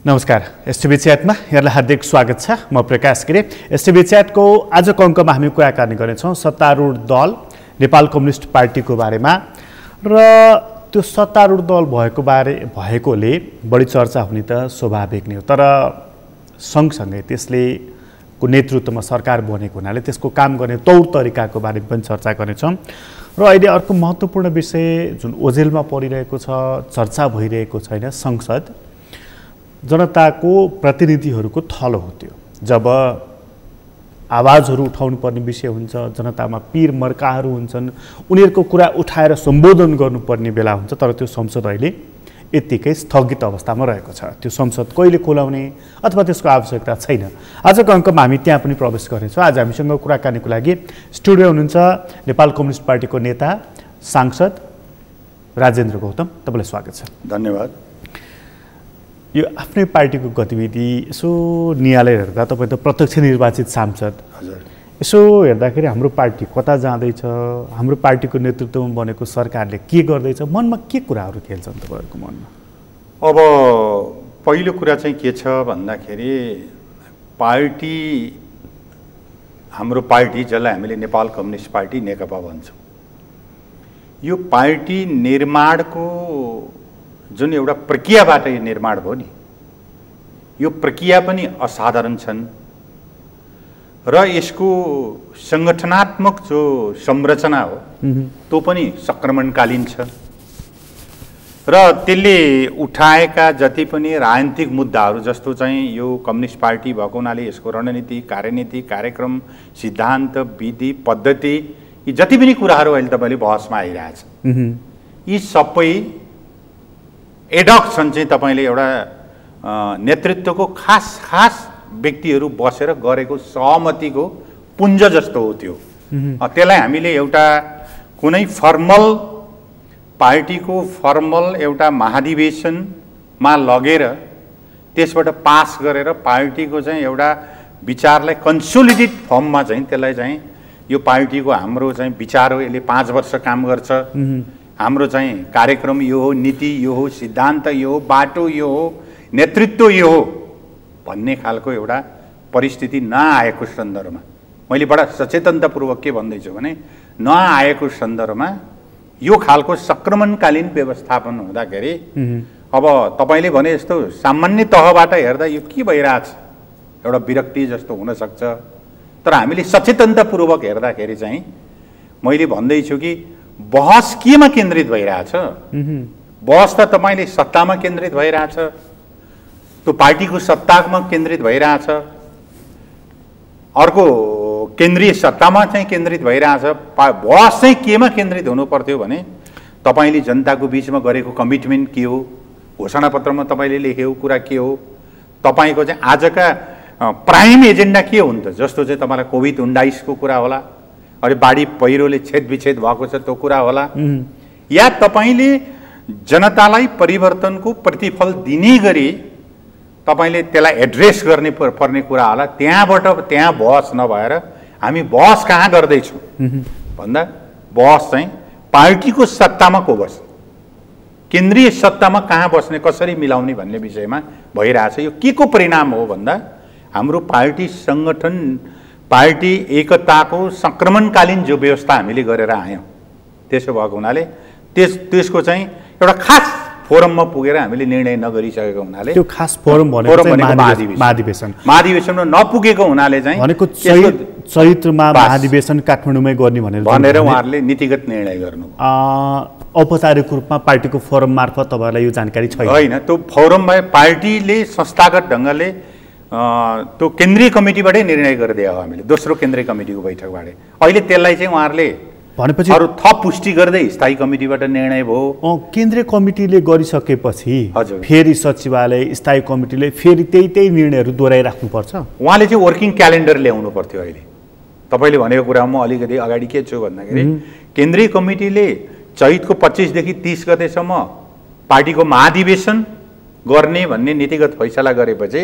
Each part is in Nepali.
नमस्कार एसटीभी च्याटमा यहाँलाई हार्दिक स्वागत छ। म प्रकाश गिरी। एसटीभी च्याटको आजको अङ्कमा हामी कुराकानी गर्नेछौँ सत्तारूढ दल नेपाल कम्युनिस्ट पार्टीको बारेमा र त्यो सत्तारूढ दल भएकोले बढी चर्चा हुने त स्वाभाविक नै हो, तर सँगसँगै त्यसले को नेतृत्वमा सरकार बनेको हुनाले त्यसको काम गर्ने तौर तरिकाको बारेमा पनि चर्चा गर्नेछौँ। र अहिले अर्को महत्त्वपूर्ण विषय जुन ओझेलमा परिरहेको छ, चर्चा भइरहेको छैन, संसद जनताको प्रतिनिधिहरूको थलो हो। त्यो जब आवाजहरू उठाउनु पर्ने विषय हुन्छ, जनतामा पीर मर्काहरू हुन्छन्, उनीहरूको कुरा उठाएर सम्बोधन गर्नुपर्ने बेला हुन्छ, तर त्यो संसद अहिले यत्तिकै स्थगित अवस्थामा रहेको छ। त्यो संसद कहिले खोलाउने अथवा त्यसको आवश्यकता छैन। आजको अङ्कमा हामी त्यहाँ पनि प्रवेश गर्नेछौँ। आज हामीसँग कुराकानीको लागि स्टुडियो हुनुहुन्छ नेपाल कम्युनिस्ट पार्टीको नेता सांसद राजेन्द्र गौतम। तपाईँलाई स्वागत छ। धन्यवाद। यो आफ्नै पार्टीको गतिविधि यसो नियालेर हेर्दा तपाईँ त प्रत्यक्ष निर्वाचित सांसद, हजुर, यसो हेर्दाखेरि हाम्रो पार्टी कता जाँदैछ, हाम्रो पार्टीको नेतृत्वमा बनेको सरकारले के गर्दैछ, मनमा के कुराहरू खेल्छन् तपाईँहरूको मनमा? अब पहिलो कुरा चाहिँ के छ भन्दाखेरि पार्टी, हाम्रो पार्टी जसलाई हामीले नेपाल कम्युनिस्ट पार्टी नेकपा भन्छौँ, यो पार्टी निर्माणको जुन एउटा प्रक्रियाबाट यो निर्माण भयो नि, यो प्रक्रिया पनि असाधारण छन् र यसको सङ्गठनात्मक जो संरचना हो त्यो पनि सङ्क्रमणकालीन छ र त्यसले उठाएका जति पनि राजनीतिक मुद्दाहरू, जस्तो चाहिँ यो कम्युनिस्ट पार्टी भएको हुनाले यसको रणनीति, कार्यनीति, कार्यक्रम, सिद्धान्त, विधि, पद्धति, यी जति पनि कुराहरू अहिले तपाईँले बहसमा आइरहेछ, यी सबै एडक छन्। चाहिँ तपाईँले एउटा नेतृत्वको खास खास व्यक्तिहरू बसेर गरेको सहमतिको पुञ्ज जस्तो हो त्यो। त्यसलाई हामीले एउटा कुनै फर्मल पार्टीको फर्मल एउटा महाधिवेशनमा लगेर त्यसबाट पास गरेर पार्टीको चाहिँ एउटा विचारलाई कन्सोलिडेट फर्ममा चाहिँ त्यसलाई चाहिँ यो पार्टीको हाम्रो चाहिँ विचार हो, यसले 5 वर्ष काम गर्छ, हाम्रो चाहिँ कार्यक्रम यो हो, नीति यो हो, सिद्धान्त यो हो, बाटो यो हो, नेतृत्व यो हो भन्ने खालको एउटा परिस्थिति नआएको सन्दर्भमा मैले बडा सचेतनतापूर्वक के भन्दैछु भने, नआएको सन्दर्भमा यो खालको सङ्क्रमणकालीन व्यवस्थापन हुँदाखेरि अब तपाईँले भने जस्तो सामान्य तहबाट हेर्दा यो के भइरहेछ, एउटा विरक्ति जस्तो हुनसक्छ, तर हामीले सचेतनतापूर्वक हेर्दाखेरि चाहिँ मैले भन्दैछु कि बहस केमा केन्द्रित भइरहेछ? बहस त तपाईँले सत्तामा केन्द्रित भइरहेछ, त्यो पार्टीको सत्तामा केन्द्रित भइरहेछ, अर्को केन्द्रीय सत्तामा चाहिँ केन्द्रित भइरहेछ। बहस चाहिँ केमा केन्द्रित हुनु पर्थ्यो भने तपाईँले जनताको बिचमा गरेको कमिटमेन्ट के हो, घोषणापत्रमा तपाईँले लेखेको कुरा के हो, तपाईँको चाहिँ आजका प्राइम एजेन्डा के हो त? जस्तो चाहिँ तपाईँलाई कोभिड-19 को कुरा होला, अरे बाढी पहिरोले छेदविच्छेद भएको छ त्यो कुरा होला, या तपाईँले जनतालाई परिवर्तनको प्रतिफल दिने गरी तपाईँले त्यसलाई एड्रेस गर्ने पर्ने कुरा होला। त्यहाँ बहस नभएर हामी बहस कहाँ गर्दैछौँ भन्दा बहस चाहिँ पार्टीको सत्तामा को बस्ने, केन्द्रीय सत्तामा कहाँ बस्ने, कसरी मिलाउने भन्ने विषयमा भइरहेछ। यो के को परिणाम हो भन्दा हाम्रो पार्टी सङ्गठन, पार्टी एकताको सङ्क्रमणकालीन जो व्यवस्था हामीले गरेर आयौँ, त्यसो भएको हुनाले त्यसको चाहिँ एउटा खास फोरममा पुगेर हामीले निर्णय नगरिसकेको हुनाले, त्यो खास फोरम भनेको महाधिवेशनमा नपुगेको हुनाले चाहिँ भनेको चैत्रमा महाधिवेशन काठमाडौँमै गर्ने भनेर उहाँहरूले नीतिगत निर्णय गर्नु। औपचारिक रूपमा पार्टीको फोरम मार्फत तपाईँहरूलाई यो जानकारी छैन? होइन, त्यो फोरममा पार्टीले संस्थागत ढङ्गले त्यो केन्द्रीय कमिटीबाटै निर्णय गरिदियो हामीले, दोस्रो केन्द्रीय कमिटीको बैठकबाट। अहिले त्यसलाई चाहिँ उहाँहरूले भनेपछि अरू थप पुष्टि गर्दै स्थायी कमिटीबाट निर्णय भयो। केन्द्रीय कमिटीले गरिसकेपछि हजुर फेरि सचिवालय, स्थायी कमिटीले फेरि त्यही निर्णयहरू दोहोऱ्याइराख्नुपर्छ। उहाँले चाहिँ वर्किङ क्यालेन्डर ल्याउनु पर्थ्यो। अहिले तपाईँले भनेको कुरा म अलिकति अगाडि के छु भन्दाखेरि केन्द्रीय कमिटीले चैतको 25 देखि 30 गतेसम्म पार्टीको महाधिवेशन गर्ने भन्ने नीतिगत फैसला गरेपछि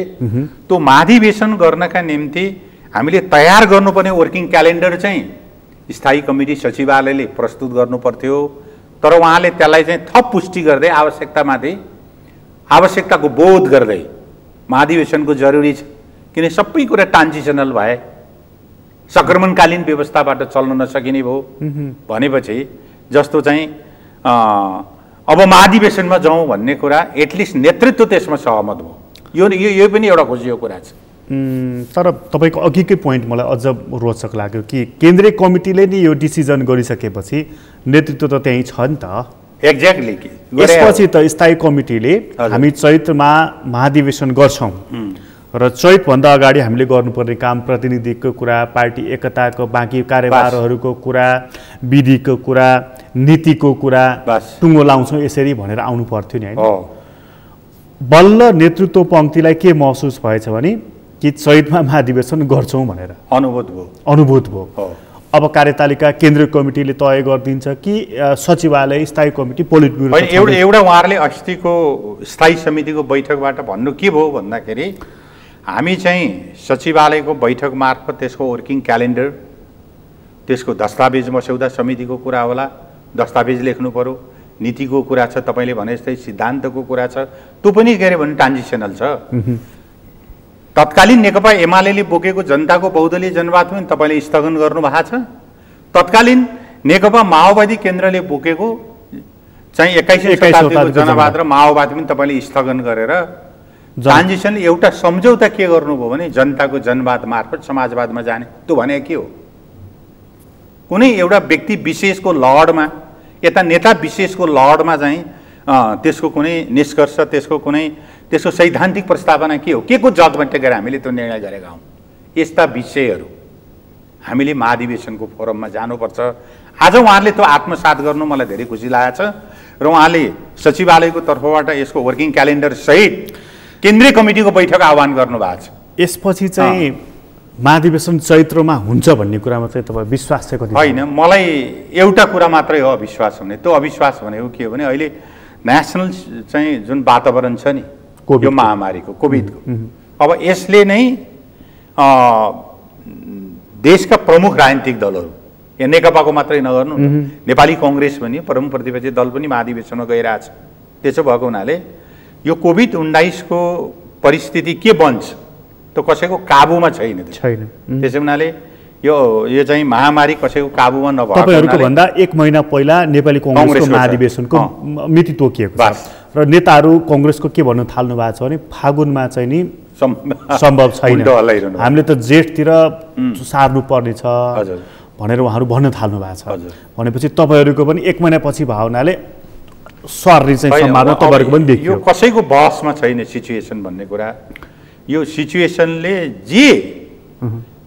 त्यो महाधिवेशन गर्नका निम्ति हामीले तयार गर्नुपर्ने वर्किङ क्यालेन्डर चाहिँ स्थायी कमिटी सचिवालयले प्रस्तुत गर्नु पर्थ्यो। तर उहाँले त्यसलाई चाहिँ थप पुष्टि गर्दै आवश्यकतामाथि आवश्यकताको बोध गर्दै महाधिवेशनको जरुरी छ, किन सबै कुरा ट्रान्जिसनल भए, सङ्क्रमणकालीन व्यवस्थाबाट चल्न नसकिने भयो भनेपछि जस्तो चाहिँ अब महाधिवेशनमा जाउँ भन्ने कुरा एटलिस्ट नेतृत्व त्यसमा सहमत भयो। यो पनि एउटा खुसीको कुरा छ। तर तपाईँको अघिकै पोइन्ट मलाई अझ रोचक लाग्यो कि केन्द्रीय कमिटीले नि यो डिसिजन गरिसकेपछि नेतृत्व त त्यहीँ छ नि त। एक्ज्याक्टली। यसपछि त स्थायी कमिटीले हामी चैत्रमा महाधिवेशन गर्छौँ र चैतभन्दा अगाडि हामीले गर्नुपर्ने काम प्रतिनिधिको कुरा, पार्टी एकताको बाँकी कार्यभारहरूको कुरा, विधिको कुरा, नीतिको कुरा टुङ्गो लाउँछौँ यसरी भनेर आउनु पर्थ्यो नि, होइन? बल्ल नेतृत्व पङ्क्तिलाई के महसुस भएछ भने कि चैतमा महाधिवेशन गर्छौँ भनेर अनुभूत भयो। अब कार्यतालिका केन्द्रीय कमिटीले तय गरिदिन्छ कि सचिवालय स्थायी कमिटी पोलिट ब्युरो? एउटा उहाँहरूले अस्तिको स्थायी समितिको बैठकबाट भन्नु के भयो भन्दाखेरि हामी चाहिँ सचिवालयको बैठक मार्फत त्यसको वर्किङ क्यालेन्डर, त्यसको दस्तावेज मस्यौदा समितिको कुरा होला, दस्तावेज लेख्नु पर्यो, नीतिको कुरा छ, तपाईँले भने जस्तै सिद्धान्तको कुरा छ, त्यो पनि के अरे भने ट्रान्जिसनल छ। तत्कालीन नेकपा एमाले बोकेको जनताको बहुदलीय जनवाद पनि तपाईँले स्थगन गर्नुभएको छ। तत्कालीन नेकपा माओवादी केन्द्रले बोकेको चाहिँ 21औं शताब्दीको जनवाद र माओवाद पनि तपाईँले स्थगन गरेर ट्रान्जिसन एउटा सम्झौता के गर्नुभयो भने जनताको जनवाद मार्फत समाजवादमा जाने। त्यो भने के हो? कुनै एउटा व्यक्ति विशेषको लहरमा, यता नेता विशेषको लहरमा चाहिँ त्यसको कुनै निष्कर्ष, त्यसको सैद्धान्तिक प्रस्तावना के हो, के को जजमेन्ट टेकेर हामीले त्यो निर्णय गरेका हौँ। यस्ता विषयहरू हामीले महाधिवेशनको फोरममा जानुपर्छ। आज उहाँहरूले त्यो आत्मसात गर्नु मलाई धेरै खुसी लागेको छ र उहाँले सचिवालयको तर्फबाट यसको वर्किङ क्यालेन्डर सहित केन्द्रीय कमिटीको बैठक आह्वान गर्नुभएको छ। यसपछि चाहिँ महाधिवेशन चैत्रमा हुन्छ भन्ने कुरामा चाहिँ तपाईँ विश्वास चाहिँ कति? होइन, मलाई एउटा कुरा मात्रै हो अविश्वास हुने। त्यो अविश्वास भनेको के हो भने अहिले नेसनल चाहिँ जुन वातावरण छ नि यो महामारीको, कोभिडको, अब यसले नै देशका प्रमुख राजनीतिक दलहरू, यहाँ नेकपाको मात्रै नगर्नु, नेपाली कङ्ग्रेस पनि प्रमुख प्रतिपक्षी दल पनि महाधिवेशनमा गइरहेछ। त्यसो भएको हुनाले यो कोभिड-19 को परिस्थिति के बन्छ त्यो कसैको काबुमा छैन। त्यसै हुनाले यो चाहिँ महामारी कसैको काबुमा नभएको तपाईँहरूको भन्दा 1 महिना पहिला नेपाली कङ्ग्रेसको महाधिवेशनको मिति तोकिएको छ र नेताहरू कङ्ग्रेसको के भन्न थाल्नु भएको छ भने फागुनमा चाहिँ नि सम्भव छैन, हामीले त जेठतिर सार्नु पर्ने छ भनेर उहाँहरू भन्न थाल्नु भएको छ। भनेपछि तपाईँहरूको पनि 1 महिनापछि भयो हुनाले सर्ने चाहिँ सम्भावना तपाईँहरूको पनि देखियो। यो कसैको बहसमा छैन सिचुएसन भन्ने कुरा। यो सिचुएसनले जे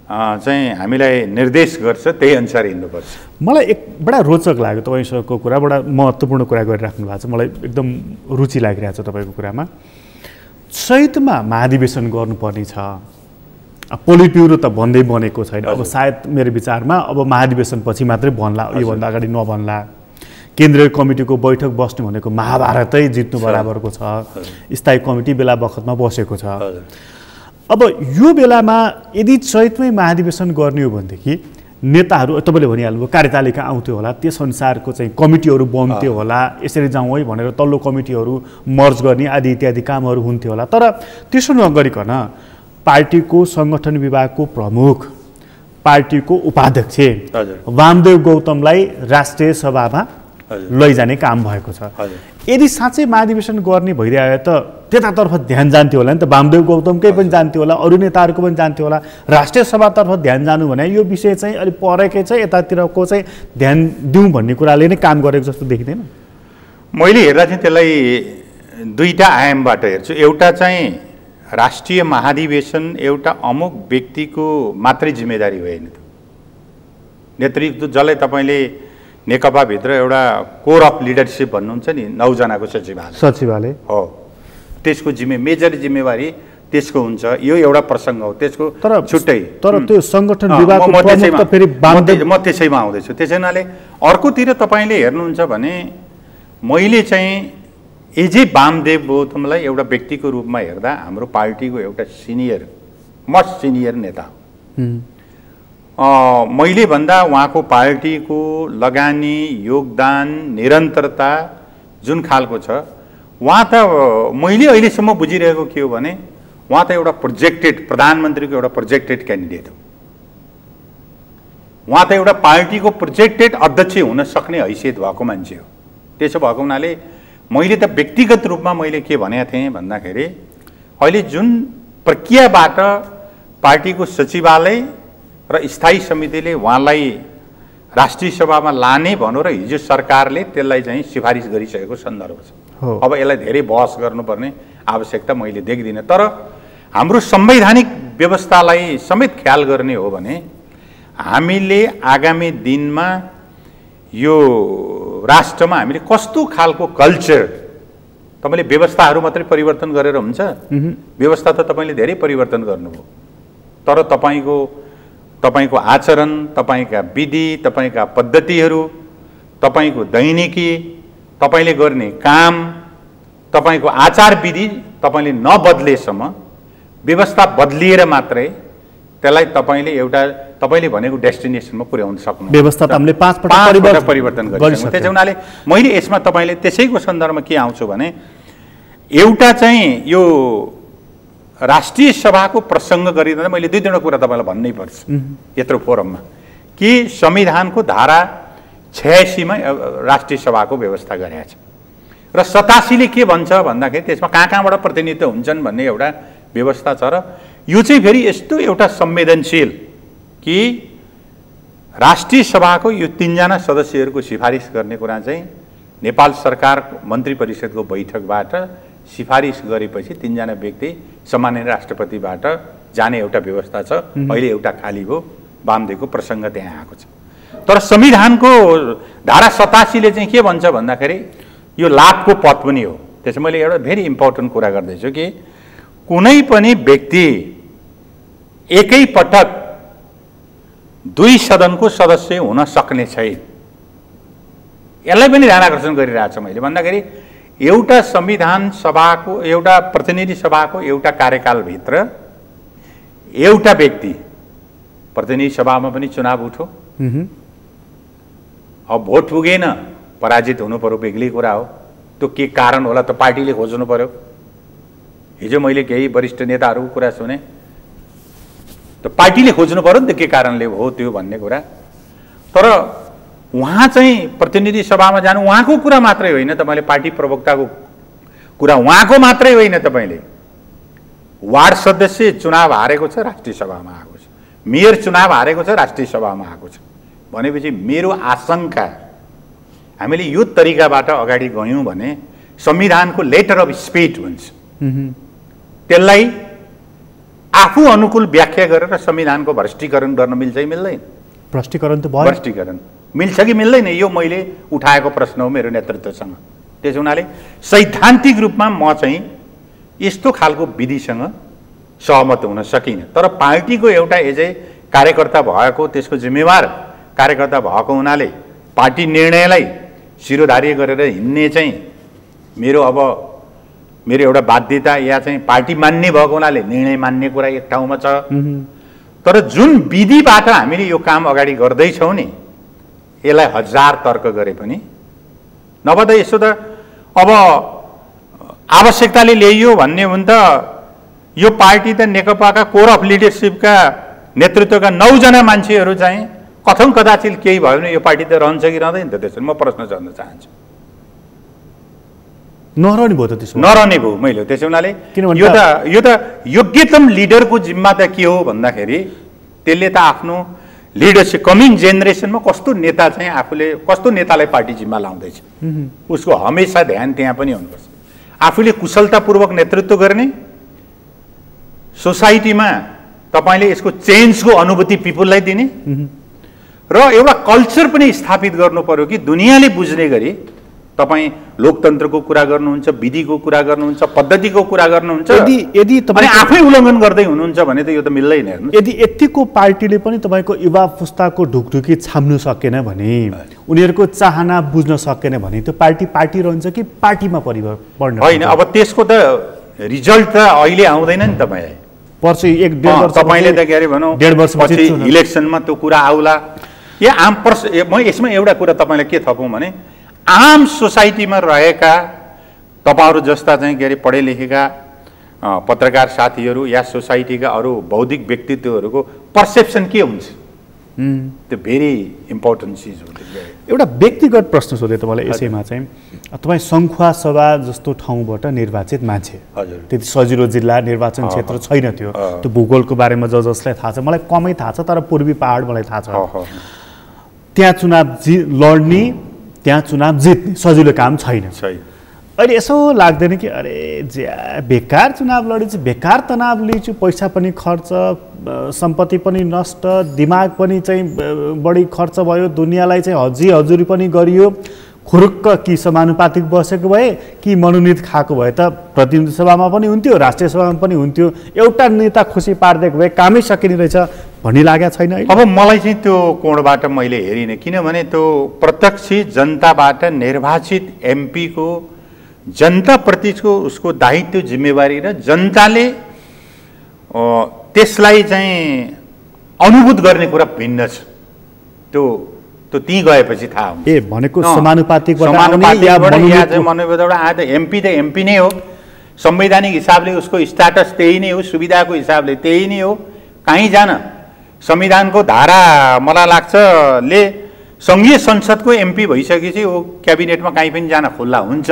चाहिँ हामीलाई निर्देश गर्छ त्यही अनुसार हिँड्नुपर्छ। मलाई एक बडा रोचक लाग्यो तपाईँसँगको कुरा, बडा महत्त्वपूर्ण कुरा गरिराख्नु भएको छ, मलाई एकदम रुचि लागिरहेको छ तपाईँको कुरामा। चैतमा महाधिवेशन गर्नुपर्ने छ, पोलिट ब्युरो त भन्दै बनेको छैन, अब सायद मेरो विचारमा अब महाधिवेशन पछि मात्रै भन्ला, योभन्दा अगाडि नभन्ला। केन्द्रीय कमिटीको बैठक बस्नु भनेको महाभारतै जित्नु बराबरको छ। स्थायी कमिटी बेला बखतमा बसेको छ। अब यो बेलामा यदि चैतमै महाधिवेशन गर्ने हो भनेदेखि नेताहरू तपाईँले भनिहाल्नुभयो कार्यतालिका आउँथ्यो होला, त्यसअनुसारको चाहिँ कमिटीहरू बन्थ्यो होला, यसरी जाउँ है भनेर तल्लो कमिटीहरू मर्ज गर्ने आदि इत्यादि कामहरू हुन्थ्यो होला। तर त्यसो नगरिकन पार्टीको सङ्गठन विभागको प्रमुख, पार्टीको उपाध्यक्ष वामदेव गौतमलाई राष्ट्रिय सभामा लैजाने काम भएको छ। यदि साँच्चै महाधिवेशन गर्ने भइरह्यो त त्यतातर्फ ध्यान जान्थ्यो होला नि त, वामदेव गौतमकै पनि जान्थ्यो होला, अरू नेताहरूको पनि जान्थ्यो होला। राष्ट्रिय सभातर्फ ध्यान जानु भने यो विषय चाहिँ अलिक परेकै चाहिँ यतातिरको चाहिँ ध्यान दिउँ भन्ने कुराले नै काम गरेको जस्तो देखिँदैन? मैले हेर्दा चाहिँ त्यसलाई दुईटा आयामबाट हेर्छु। एउटा चाहिँ राष्ट्रिय महाधिवेशन एउटा अमुक व्यक्तिको मात्रै जिम्मेदारी होइन। नेतृत्व जसलाई तपाईँले नेकपाभित्र एउटा कोर अफ लिडरसिप भन्नुहुन्छ नि, 9 जनाको सचिवालय हो, त्यसको मेजर जिम्मेवारी त्यसको हुन्छ। यो एउटा प्रसङ्ग हो, त्यसको छुट्टै। तर त्यो सङ्गठन विभागको प्रमुख त फेरि म त्यसैमा आउँदैछु। त्यसै हुनाले अर्कोतिर तपाईँले हेर्नुहुन्छ भने मैले चाहिँ एजे वामदेव गौतमलाई एउटा व्यक्तिको रूपमा हेर्दा हाम्रो पार्टीको एउटा मोस्ट सिनियर नेता हो। मैले भन्दा उहाँको पार्टीको लगानी, योगदान, निरन्तरता जुन खालको छ, उहाँ त मैले अहिलेसम्म बुझिरहेको के हो भने उहाँ त एउटा प्रोजेक्टेड प्रधानमन्त्रीको एउटा प्रोजेक्टेड क्यान्डिडेट हो। उहाँ त एउटा पार्टीको प्रोजेक्टेड अध्यक्ष हुन सक्ने हैसियत भएको मान्छे हो। त्यसो भएको हुनाले मैले त व्यक्तिगत रूपमा मैले के भनेको थिएँ भन्दाखेरि अहिले जुन प्रक्रियाबाट पार्टीको सचिवालय र स्थायी समितिले उहाँलाई राष्ट्रिय सभामा लाने भनेर हिजो सरकारले त्यसलाई चाहिँ सिफारिस गरिसकेको सन्दर्भ छ। अब यसलाई धेरै बहस गर्नुपर्ने आवश्यकता मैले देख्दिनँ। तर हाम्रो संवैधानिक व्यवस्थालाई समेत ख्याल गर्ने हो भने हामीले आगामी दिनमा यो राष्ट्रमा हामीले कस्तो खालको कल्चर, तपाईले व्यवस्थाहरू मात्रै परिवर्तन गरेर हुन्छ? व्यवस्था त तपाईले धेरै परिवर्तन गर्नुभयो, तर तपाईको आचरण, तपाईका विधि, तपाईका पद्धतिहरू, तपाईको दैनिकी, तपाईले गर्ने काम, तपाईको आचार विधि तपाईले नबदलेसम्म व्यवस्था बदलिएर मात्रै त्यसलाई तपाईले एउटा तपाईले भनेको डेस्टिनेसनमा पुर्याउन सक्नु। व्यवस्था त हामीले 5 पटक परिवर्तन गरिसक्यौँ। त्यसै हुनाले मैले यसमा तपाईले त्यसैको सन्दर्भमा के आउँछु भने एउटा चाहिँ यो राष्ट्रिय सभाको प्रसङ्ग गरिँदा मैले दुई तीनवटा कुरा तपाईलाई भन्नै पर्छ यत्रो फोरममा कि संविधानको धारा 86 मा राष्ट्रिय सभाको व्यवस्था गरेको छ र 87 ले के भन्छ भन्दाखेरि त्यसमा कहाँबाट प्रतिनिधित्व हुन्छन् भन्ने एउटा व्यवस्था छ। र यो चाहिँ फेरि यस्तो एउटा संवेदनशील कि राष्ट्रिय सभाको यो 3 जना सदस्यहरूको सिफारिस गर्ने कुरा चाहिँ नेपाल सरकार मन्त्री परिषदको बैठकबाट सिफारिस गरेपछि 3 जना व्यक्ति सम्माननीय राष्ट्रपतिबाट जाने एउटा व्यवस्था छ। अहिले एउटा खाली हो, वामदेवको प्रसङ्ग त्यहाँ आएको छ। तर संविधानको धारा 87 ले चाहिँ के भन्छ भन्दाखेरि यो लाभको पद पनि हो। त्यसै मैले एउटा भेरी इम्पोर्टेन्ट कुरा गर्दैछु कि कुनै पनि व्यक्ति एकै पटक 2 सदनको सदस्य हुन सक्ने छैन। यसलाई पनि ध्यान आकर्षण गरिरहेको छु मैले भन्दाखेरि एउटा संविधान सभाको एउटा प्रतिनिधि सभाको एउटा कार्यकालभित्र एउटा व्यक्ति प्रतिनिधि सभामा पनि चुनाव उठो, अब भोट पुगेन, पराजित हुनु पर्यो, बेग्लै कुरा हो। त्यो के कारण होला त पार्टीले खोज्नु पर्यो। हिजो मैले केही वरिष्ठ नेताहरूको कुरा सुने, त पार्टीले खोज्नु पर्यो नि त के कारणले हो त्यो भन्ने कुरा। तर उहाँ चाहिँ प्रतिनिधि सभामा जानु उहाँको कुरा मात्रै होइन, तपाईले पार्टी प्रवक्ताको कुरा उहाँको मात्रै होइन, तपाईले वार्ड सदस्य चुनाव हारेको छ राष्ट्रिय सभामा आएको छ, मेयर चुनाव हारेको छ राष्ट्रिय सभामा आएको छ भनेपछि मेरो आशंका हामीले यो तरिकाबाट अगाडि गयौँ भने संविधानको लेटर अफ स्पिच हुन्छ, त्यसलाई आफू अनुकूल व्याख्या गरेर संविधानको भ्रष्टीकरण गर्न मिल्छ कि मिल्दैन? भ्रष्टीकरण त भयो। भ्रष्टीकरण मिल्छ कि मिल्दैन यो मैले उठाएको प्रश्न हो मेरो नेतृत्वसँग। त्यसो हुनाले सैद्धान्तिक रूपमा म चाहिँ यस्तो खालको विधिसँग सहमत हुन सकिनँ। तर पार्टीको एउटा एजै कार्यकर्ता भएको, त्यसको जिम्मेवार कार्यकर्ता भएको हुनाले पार्टी निर्णयलाई शिरोधार्य गरेर हिँड्ने चाहिँ मेरो एउटा बाध्यता या चाहिँ पार्टी मान्ने भएको हुनाले निर्णय मान्ने कुरा एक ठाउँमा छ। तर जुन विधिबाट हामीले यो काम अगाडि गर्दैछौँ नि, यसलाई 1000 तर्क गरे पनि नभए त यसो त अब आवश्यकताले ल्याइयो भन्ने हो भने त यो पार्टी त नेकपाका कोर अफ लिडरसिपका नेतृत्वका 9 जना मान्छेहरू चाहिँ कथम कदाचित केही भयो भने यो पार्टी त रहन्छ कि रहँदैन त? त्यसरी म प्रश्न गर्न चाहन्छु। नरहने भयो त त्यसो? नरहने भयो मैले। त्यसो हुनाले यो त योग्यतम लिडरको जिम्मा त के हो भन्दाखेरि त्यसले त आफ्नो लिडरसिप कमिङ जेनेरेसनमा कस्तो नेता चाहिँ आफूले कस्तो नेतालाई पार्टी जिम्मा लाउँदैछ उसको हमेसा ध्यान त्यहाँ पनि हुनुपर्छ। आफूले कुशलतापूर्वक नेतृत्व गर्ने, सोसाइटीमा तपाईले यसको चेन्जको अनुभूति पिपुललाई दिने र एउटा कल्चर पनि स्थापित गर्नु पर्यो कि दुनियाँले बुझ्ने गरी तपाईँ लोकतन्त्रको कुरा गर्नुहुन्छ, विधिको कुरा गर्नुहुन्छ, पद्धतिको कुरा गर्नुहुन्छ, यदि तपाईँ आफै उल्लङ्घन गर्दै हुनुहुन्छ भने त यो त मिल्दैन। हेर्नु, यदि यतिको पार्टीले पनि तपाईँको युवा पुस्ताको ढुकढुकी छाम्नु सकेन भने, उनीहरूको चाहना बुझ्न सकेन भने त्यो पार्टी रहन्छ कि पार्टीमा परिवर्तन होइन? अब त्यसको त रिजल्ट त अहिले आउँदैन नि तपाईँलाई, पर्छ 1-1.5 वर्ष। तपाईँले त के अरे भनौँ 1.5 वर्षपछि इलेक्सनमा त्यो कुरा आउला। या म यसमा एउटा कुरा तपाईँलाई के थपौँ भने आम सोसाइटीमा रहेका तपाईँहरू जस्ता चाहिँ के अरे पढे लेखेका पत्रकार साथीहरू या सोसाइटीका अरू बौद्धिक व्यक्तित्वहरूको पर्सेप्सन के हुन्छ, त्यो भेरी इम्पोर्टेन्ट चिज हो। एउटा व्यक्तिगत प्रश्न सोधेँ तपाईँलाई यसैमा चाहिँ, तपाईँ सङ्खुवा सभा जस्तो ठाउँबाट निर्वाचित मान्छे, हजुर, त्यति सजिलो जिल्ला निर्वाचन क्षेत्र छैन त्यो, त्यो भूगोलको बारेमा जसलाई थाहा छ, मलाई कमै थाहा छ, तर पूर्वी पहाड मलाई थाहा छ। त्यहाँ चुनाव लड्ने, त्यहाँ चुनाव जित्ने सजिलो काम छैन। अहिले यसो लाग्दैन कि अरे बेकार चुनाव लडेछु, बेकार तनाव लिन्छु, पैसा पनि खर्च, सम्पत्ति पनि नष्ट, दिमाग पनि चाहिँ बढी खर्च भयो, दुनियाँलाई चाहिँ हजुरी पनि गरियो, खुरुक्क कि समानुपातिक बसेको भए कि मनोनित खाएको भए त प्रतिनिधि सभामा पनि हुन्थ्यो, राष्ट्रिय सभामा पनि हुन्थ्यो, एउटा नेता खुसी पारिदिएको भए कामै सकिने रहेछ भन्ने लागेको छैन। अब मलाई चाहिँ त्यो कोणबाट मैले हेरिनँ, किनभने त्यो प्रत्यक्ष जनताबाट निर्वाचित एमपीको जनताप्रतिको उसको दायित्व जिम्मेवारी र जनताले त्यसलाई चाहिँ अनुभूत गर्ने कुरा भिन्न छ। त्यो त्यहीँ गएपछि थाहा हुन्छ। भनेको समानुपातिकबाट आज एमपी त एमपी नै हो, संवैधानिक हिसाबले उसको स्ट्याटस त्यही नै हो, सुविधाको हिसाबले त्यही नै हो, कहीँ जान। संविधानको धारा मलाई लाग्छ ले सङ्घीय संसदको एमपी भइसकेपछि वो क्याबिनेटमा कहीँ पनि जान खुल्ला हुन्छ।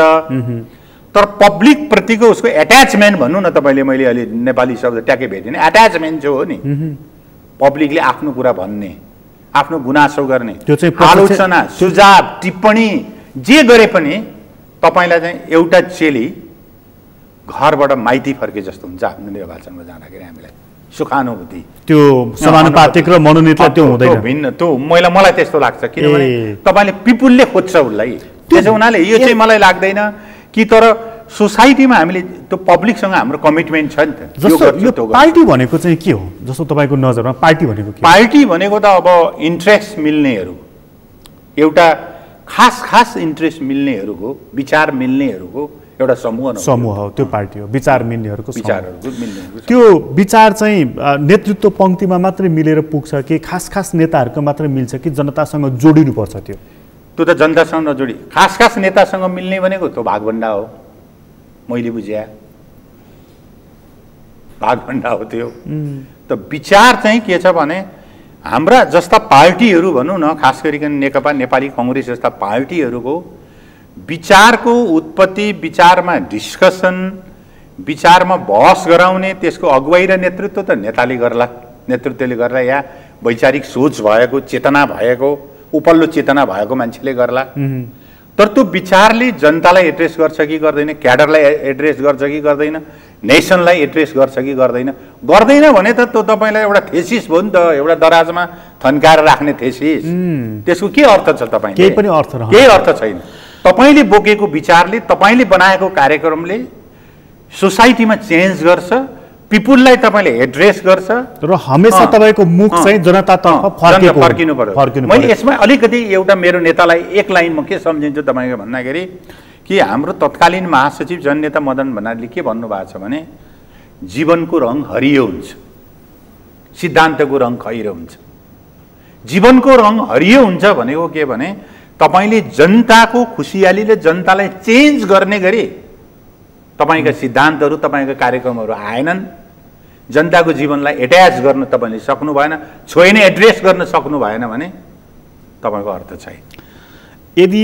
तर पब्लिक प्रतिको उसको एट्याचमेन्ट भन्नु न तपाईँले, मैले अलि नेपाली शब्द ट्याकै भेटिनँ, एट्याचमेन्ट जो हो नि, पब्लिकले आफ्नो कुरा भन्ने, आफ्नो गुनासो गर्ने, आलोचना सुझाव टिप्पणी जे गरे पनि तपाईँलाई चाहिँ एउटा चेली घरबाट माइती फर्के जस्तो हुन्छ आफ्नो निर्वाचनमा जाँदाखेरि। हामीलाई सुखानुभूति त्यो समानुपातिक र मनोनितलाई त्यो हुँदैन, भिन्न त्यो मलाई त्यस्तो लाग्छ। किनभने तपाईँले पिपुलले खोज्छ उसलाई, त्यसो हुनाले यो चाहिँ मलाई लाग्दैन कि, तर सोसाइटीमा हामीले त्यो पब्लिकसँग हाम्रो कमिटमेन्ट छ नि त। यो पार्टी भनेको चाहिँ के हो जस्तो तपाईँको नजरमा? पार्टी भनेको के? पार्टी भनेको त अब इन्ट्रेस्ट मिल्नेहरू, एउटा खास इन्ट्रेस्ट मिल्नेहरूको, विचार मिल्नेहरूको एउटा समूह हो, त्यो पार्टी हो। विचार मिल्नेहरूको मिल्नेहरूको त्यो विचार चाहिँ नेतृत्व पङ्क्तिमा मात्रै मिलेर पुग्छ कि खास नेताहरूको मात्रै मिल्छ कि जनतासँग जोडिनुपर्छ? त्यो त जनतासँग नजोडी खास नेतासँग मिल्ने भनेको त्यो भागभण्डा हो, मैले बुझ्या भागभण्डा हो त्यो। त विचार चाहिँ के छ भने हाम्रा जस्ता पार्टीहरू भनौँ न, खास गरिकन नेकपा नेपाली कङ्ग्रेस जस्ता पार्टीहरूको विचारको उत्पत्ति, विचारमा डिस्कसन, विचारमा बहस गराउने, त्यसको अगुवाई र नेतृत्व त नेतृत्वले गर्ला या वैचारिक सोच भएको, चेतना भएको, उपल्लो चेतना भएको मान्छेले गर्ला। तर त्यो विचारले जनतालाई एड्रेस गर्छ कि गर्दैन, क्याडरलाई एड्रेस गर्छ कि गर्दैन, नेसनलाई एड्रेस गर्छ कि गर्दैन भने त त्यो तपाईँलाई एउटा थेसिस भयो नि त, एउटा दराजमा थन्काएर राख्ने थेसिस, त्यसको के अर्थ छ? तपाईँले केही अर्थ छैन। तपाईँले बोकेको विचारले, तपाईँले बनाएको कार्यक्रमले सोसाइटीमा चेन्ज गर्छ, पिपुललाई तपाईँले एड्रेस गर्छ र हमेसा तपाईँको मुख चाहिँ जनतातर्फ फर्किनु पर्यो। मैले यसमा अलिकति एउटा मेरो नेतालाई एक लाइनमा के सम्झिन्छु तपाईँको भन्दाखेरि कि हाम्रो तत्कालीन महासचिव जननेता मदन भण्डारीले के भन्नुभएको छ भने जीवनको रङ हरियो हुन्छ, सिद्धान्तको रङ खैरो हुन्छ। जीवनको रङ हरियो हुन्छ भनेको के भने तपाईँले जनताको खुसियालीले जनतालाई चेन्ज गर्ने गरी तपाईँका सिद्धान्तहरू, तपाईँका कार्यक्रमहरू आएनन्। जनताको जीवनलाई एट्याच गर्न तपाईँले सक्नु भएन, छोइने एड्रेस गर्न सक्नु भएन भने तपाईँको अर्थ छैन। यदि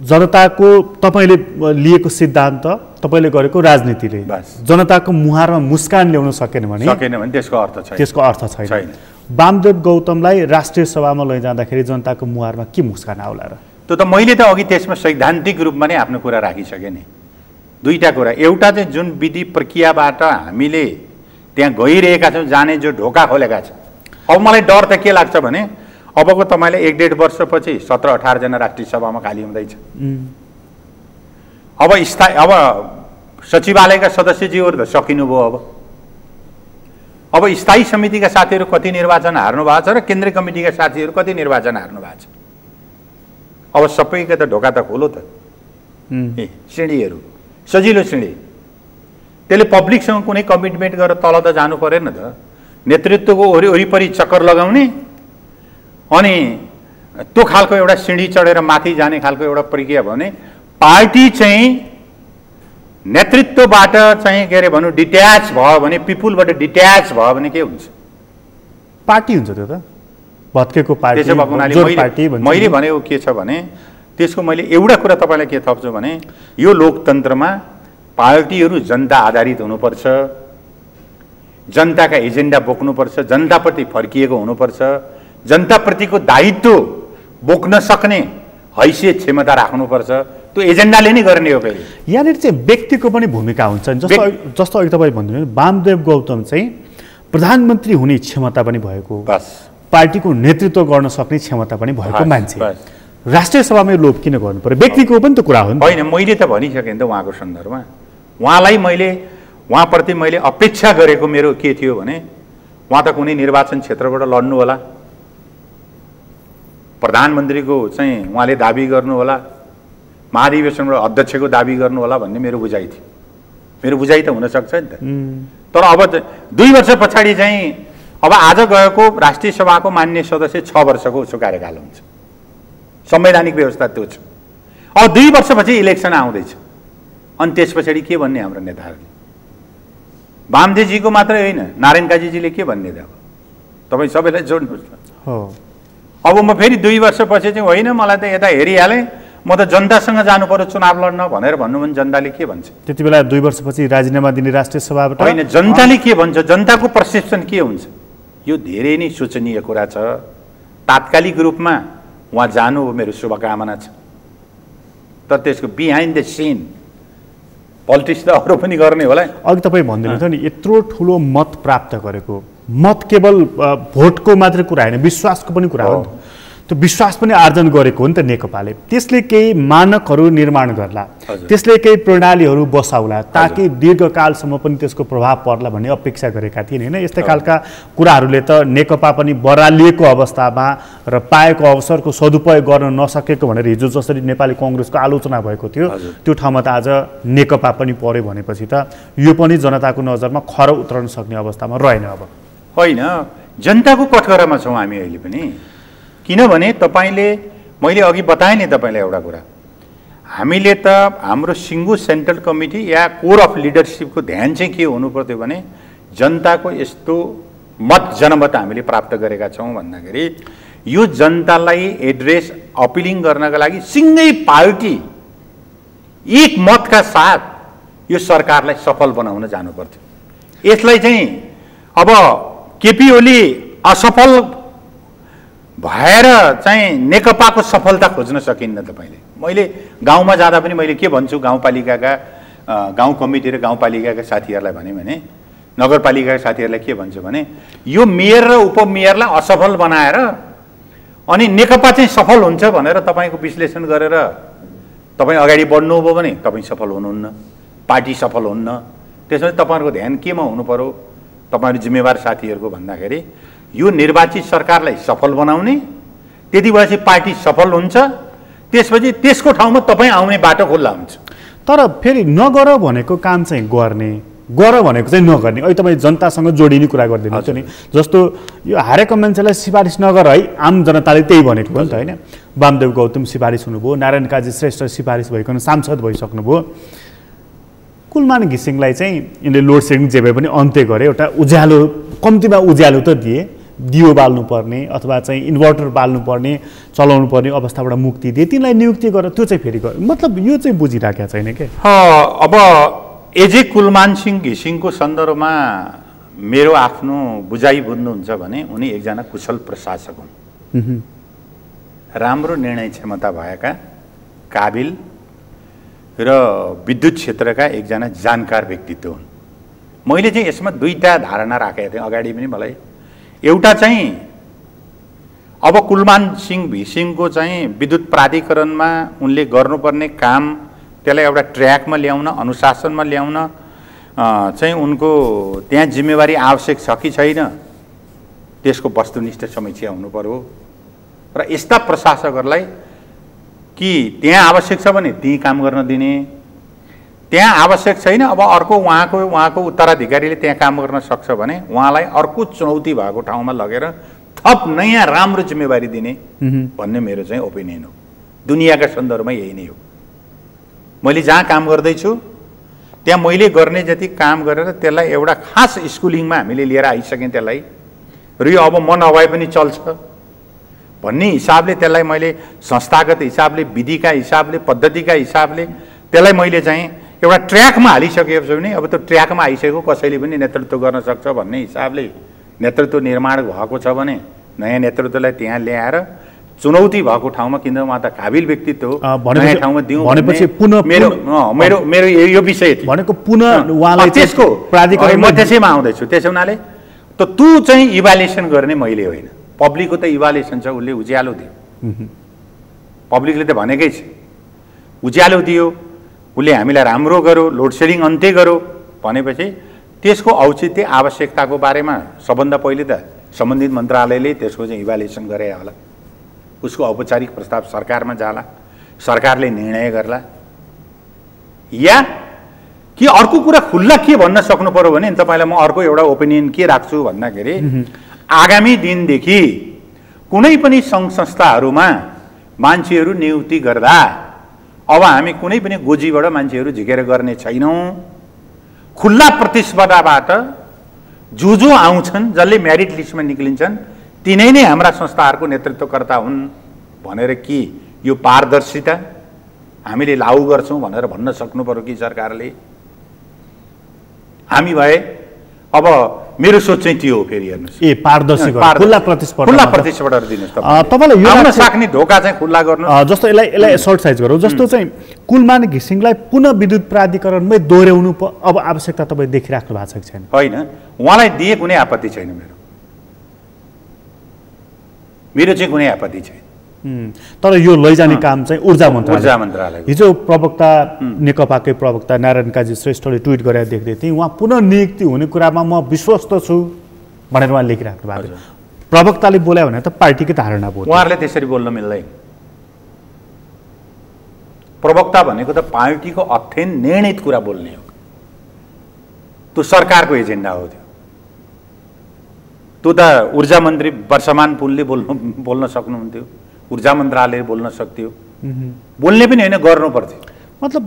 जनताको तपाईँले लिएको सिद्धान्त, तपाईँले गरेको राजनीतिले जनताको मुहारमा मुस्कान ल्याउन सकेन भने त्यसको अर्थ छैन। वामदेव गौतमलाई राष्ट्रिय सभामा लैजाँदाखेरि जनताको मुहारमा के मुस्कान आउला र? त्यो त मैले त अघि त्यसमा सैद्धान्तिक रूपमा नै आफ्नो कुरा राखिसकेँ नि। दुईटा कुरा, एउटा चाहिँ जुन विधि प्रक्रियाबाट हामीले त्यहाँ गइरहेका छौँ, जाने जो ढोका खोलेका छ। अब मलाई डर त के लाग्छ भने अबको तपाईँले 1-1.5 वर्षपछि 17-18 जना राष्ट्रिय सभामा खाली हुँदैछ। अब सचिवालयका सदस्यज्यूहरू त सकिनुभयो। अब स्थायी समितिका साथीहरू कति निर्वाचन हार्नु भएको छ र केन्द्रीय कमिटीका साथीहरू कति निर्वाचन हार्नु भएको छ। अब सबैका त ढोका त खोलो त, श्रेणीहरू सजिलो श्रेणी। त्यसले पब्लिकसँग कुनै कमिटमेन्ट गरेर तल त जानु परेन त। नेतृत्वको वरिपरि चक्कर लगाउने अनि त्यो खालको एउटा सिँढी चढेर माथि जाने खालको एउटा प्रक्रिया भने पार्टी चाहिँ नेतृत्वबाट चाहिँ के अरे भनौँ डिट्याच भयो भने, पिपुलबाट डिट्याच भयो भने के हुन्छ? पार्टी हुन्छ त्यो त, भत्केको पार्टी। त्यसो भएको हुनाले मैले भनेको के छ भने, त्यसको मैले एउटा कुरा तपाईँलाई के थप्छु भने, यो लोकतन्त्रमा पार्टीहरू जनता आधारित हुनुपर्छ, जनताका एजेन्डा बोक्नुपर्छ, जनताप्रति फर्किएको हुनुपर्छ, जनताप्रतिको दायित्व बोक्न सक्ने हैसियत क्षमता राख्नुपर्छ। त्यो एजेन्डाले नै गर्ने हो। फेरि यहाँनिर चाहिँ व्यक्तिको पनि भूमिका हुन्छ। जस्तो अघि तपाईँ भन्नुभयो वामदेव गौतम चाहिँ प्रधानमन्त्री हुने क्षमता पनि भएको, बस पार्टीको नेतृत्व गर्न सक्ने क्षमता पनि भएको मान्छे, राष्ट्रिय सभामै लोभ किन गर्नु पर्यो? व्यक्तिको पनि त कुरा हो नि। होइन, मैले त भनिसकेँ नि त उहाँको सन्दर्भमा। उहाँप्रति मैले अपेक्षा गरेको मेरो के थियो भने, उहाँ त कुनै निर्वाचन क्षेत्रबाट लड्नु होला, प्रधानमन्त्रीको चाहिँ उहाँले दाबी गर्नु होला, महाधिवेशनबाट अध्यक्षको दाबी गर्नु होला भन्ने मेरो बुझाइ थियो। मेरो बुझाइ त हुनसक्छ नि त। तर अब 2 वर्ष पछाडि चाहिँ अब आज गएको राष्ट्रिय सभाको मान्य सदस्य 6 वर्षको उसको कार्यकाल हुन्छ, संवैधानिक व्यवस्था त्यो छ। अब 2 वर्षपछि इलेक्सन आउँदैछ, अनि त्यस पछाडि के भन्ने हाम्रो नेताहरूले? वामदेवजीको मात्रै होइन, नारायण काजीजीले के भन्ने त? तपाईँ सबैलाई जोड्नुहोस् न। अब म फेरि 2 वर्षपछि चाहिँ होइन मलाई त यता हेरिहालेँ, म त जनतासँग जानु पर्यो चुनाव लड्न भनेर भन्नु भने जनताले के भन्छ? त्यति बेला 2 वर्षपछि राजीनामा दिने राष्ट्रिय सभाबाट होइन, जनताले के भन्छ? जनताको पर्सेप्सन के हुन्छ? यो धेरै नै सोचनीय कुरा छ। तात्कालिक रूपमा उहाँ जानु हो, मेरो शुभकामना छ। तर त्यसको बिहाइन्ड द सिन पोलिटिक्स त अरू पनि गर्ने होला। अघि तपाईँ भन्दै हुनुहुन्थ्यो नि यत्रो ठुलो मत प्राप्त गरेको, मत केवल भोटको मात्रै कुरा होइन, विश्वासको पनि कुरा हो। त्यो विश्वास पनि आर्जन गरेको हो नि त नेकपाले। त्यसले केही मानकहरू निर्माण गर्ला, त्यसले केही प्रणालीहरू बसाउला, ताकि दीर्घकालसम्म पनि त्यसको प्रभाव पर्ला भन्ने अपेक्षा गरेका थिए होइन। यस्तै खालका कुराहरूले त नेकपा पनि बरालिएको अवस्थामा र पाएको अवसरको सदुपयोग गर्न नसकेको भनेर हिजो जसरी नेपाली कङ्ग्रेसको आलोचना भएको थियो, त्यो ठाउँमा त आज नेकपा पनि पर्यो भनेपछि त यो पनि जनताको नजरमा खर उत्रन सक्ने अवस्थामा रहेन। अब होइन, जनताको कठघरामा छौँ हामी अहिले पनि। किनभने तपाईँले, मैले अघि बताएँ नि तपाईँलाई एउटा कुरा, हामीले त हाम्रो सिङ्गो सेन्ट्रल कमिटी या कोर अफ लिडरसिपको ध्यान चाहिँ के हुनु पर्थ्यो भने, जनताको यस्तो जनमत हामीले प्राप्त गरेका छौँ भन्दाखेरि यो जनतालाई एड्रेस अपिलिङ गर्नका लागि सिङ्गै पार्टी एक मतका साथ यो सरकारलाई सफल बनाउन जानु पर्थ्यो। यसलाई चाहिँ अब केपी ओली असफल भएर चाहिँ नेकपाको सफलता खोज्न सकिन्न। तपाईँले, मैले गाउँमा जाँदा पनि मैले के भन्छु, गाउँपालिकाका गाउँ कमिटी र गाउँपालिकाका साथीहरूलाई भने नगरपालिकाका साथीहरूलाई के भन्छु भने, यो मेयर र उपमेयरलाई असफल बनाएर अनि नेकपा चाहिँ सफल हुन्छ भनेर तपाईँको विश्लेषण गरेर तपाईँ अगाडि बढ्नुभयो भने तपाईँ सफल हुनुहुन्न, पार्टी सफल हुन्न। त्यसमा तपाईँहरूको ध्यान केमा हुनु पर्यो? तपाईँहरू जिम्मेवार साथीहरूको भन्दाखेरि यो निर्वाचित सरकारलाई सफल बनाउने, त्यति भएपछि पार्टी सफल हुन्छ, त्यसपछि त्यसको ठाउँमा तपाईँ आउने बाटो खुल्ला हुन्छ। तर फेरि नगर भनेको काम चाहिँ गर्ने, गर भनेको चाहिँ नगर्ने। अहिले तपाईँ जनतासँग जोडिने कुरा गरिदिनुहुन्छ नि, जस्तो यो हारेको मान्छेलाई सिफारिस नगर है, आम जनताले त्यही भनेको हो नि त होइन। वामदेव गौतम सिफारिस हुनुभयो, नारायण काजी श्रेष्ठ सिफारिस भइकन सांसद भइसक्नुभयो। कुलमान घिसिङलाई चाहिँ यिनले लोड सेडिङ जे भए पनि अन्त्य गरे, एउटा उज्यालो, कम्तीमा उज्यालो त दियो बाल्नुपर्ने अथवा चाहिँ इन्भर्टर बाल्नुपर्ने, चलाउनु पर्ने अवस्थाबाट मुक्ति दिए, तिनलाई नियुक्ति गरेर त्यो चाहिँ फेरि गर्यो। मतलब यो चाहिँ बुझिराखेका छैन के। अब एजे कुलमान सिंह घिसिङको सन्दर्भमा मेरो आफ्नो बुझाइ बुझ्नुहुन्छ भने उनी एकजना कुशल प्रशासक हुन्, राम्रो निर्णय क्षमता भएका, काबिल र विद्युत क्षेत्रका एकजना जानकार व्यक्तित्व हुन्। मैले चाहिँ यसमा 2टा धारणा राखेको थिएँ अगाडि पनि। मलाई एउटा चाहिँ अब कुलमान सिंह घिसिङको चाहिँ विद्युत प्राधिकरणमा उनले गर्नुपर्ने काम, त्यसलाई एउटा ट्र्याकमा ल्याउन, अनुशासनमा ल्याउन चाहिँ उनको त्यहाँ जिम्मेवारी आवश्यक छ कि छैन, त्यसको वस्तुनिष्ठ समीक्षा हुनु पर्यो। र यस्ता प्रशासकहरूलाई कि त्यहाँ आवश्यक छ भने त्यही काम गर्न दिने, त्यहाँ आवश्यक छैन, अब अर्को उहाँको उत्तराधिकारीले त्यहाँ काम गर्न सक्छ भने उहाँलाई अर्को चुनौती भएको ठाउँमा लगेर थप नयाँ राम्रो जिम्मेवारी दिने भन्ने मेरो चाहिँ ओपिनियन हो। दुनियाँका सन्दर्भमा यही नै हो। मैले जहाँ काम गर्दैछु त्यहाँ मैले गर्ने जति काम गरेर त्यसलाई एउटा खास स्कुलिङमा हामीले लिएर आइसकेँ त्यसलाई, र यो अब म नभए पनि चल्छ भन्ने हिसाबले त्यसलाई मैले संस्थागत हिसाबले, विधिका हिसाबले, पद्धतिका हिसाबले त्यसलाई मैले चाहिँ एउटा ट्र्याकमा हालिसकेपछि भने अब त्यो ट्र्याकमा आइसकेको कसैले पनि नेतृत्व गर्न सक्छ भन्ने हिसाबले नेतृत्व निर्माण भएको छ भने नयाँ नेतृत्वलाई त्यहाँ ल्याएर चुनौती भएको ठाउँमा, किन उहाँ त काबिल व्यक्तित्व हो, नयाँ ठाउँमा दिउँ भनेपछि पुनः मेरो यो विषय भनेको पुनः उहाँलाई त्यसको प्राधिकरण म त्यसैमा आउँदैछु। त्यसो हुनाले त त्यो चाहिँ इभ्यालुएसन गर्ने मैले होइन, पब्लिकको त इभ्यालुएसन छ, उसले उज्यालो दियो, पब्लिकले त भनेकै छ उज्यालो दियो, उसले हामीलाई राम्रो गर्यो, लोड सेडिङ अन्त्य गर्यो भनेपछि त्यसको औचित्य आवश्यकताको बारेमा सबभन्दा पहिले त सम्बन्धित मन्त्रालयले त्यसको चाहिँ इभ्यालुएसन गरे होला, उसको औपचारिक प्रस्ताव सरकारमा जाला, सरकारले निर्णय गर्ला, या कि अर्को कुरा खुल्ला के भन्न सक्नु पर्यो भने तपाईँलाई म अर्को एउटा ओपिनियन के राख्छु भन्दाखेरि आगामी दिनदेखि कुनै पनि सङ्घ संस्थाहरूमा मान्छेहरू नियुक्ति गर्दा अब हामी कुनै पनि गोजीबाट मान्छेहरू झिकेर गर्ने छैनौँ, खुल्ला प्रतिस्पर्धाबाट जो आउँछन्, जसले मेरिट लिस्टमा निक्लिन्छन् तिनै नै हाम्रा संस्थाहरूको नेतृत्वकर्ता हुन् भनेर कि यो पारदर्शिता हामीले लागू गर्छौँ भनेर भन्न सक्नु पर्यो कि सरकारले। हामी भए अब मेरो सोच चाहिँ त्यो हो, फेरि हेर्नुहोस् पारदर्शी खुल्ला प्रतिस्पर्धा दिनुहोस्, तपाईँलाई यो सक्ने ढोका चाहिँ खुल्ला गर्नु। जस्तो यसलाई सर्ट साइज गरौँ, जस्तो चाहिँ कुलमान घिसिङलाई पुनः विद्युत प्राधिकरणमै दोहोऱ्याउनु अब आवश्यकता तपाईँ देखिराख्नु भएको छ छैन? होइन, उहाँलाई दिए कुनै आपत्ति छैन, मेरो चाहिँ कुनै आपत्ति छैन, तर यो लैजाने काम चाहिँ ऊर्जा मन्त्रालय। हिजो प्रवक्ता नेकपाकै प्रवक्ता नारायण काजी श्रेष्ठले ट्विट गरेर देख्दै थिएँ, उहाँ पुनः नियुक्ति हुने कुरामा म विश्वस्त छु भनेर उहाँ लेखिराख्नु भएको थियो। प्रवक्ताले बोल्यो भने त पार्टीकै धारणा भयो, उहाँहरूले त्यसरी बोल्न मिल्दैन। प्रवक्ता भनेको त पार्टीको अध्ययन निर्णित कुरा बोल्ने हो, त्यो सरकारको एजेन्डा हो, त्यो त ऊर्जा मन्त्री वर्षमान पुनले बोल्न सक्नुहुन्थ्यो, ऊर्जा मन्त्रालयले बोल्न सक्थ्यो, बोल्ने पनि होइन गर्नु पर्थ्यो। मतलब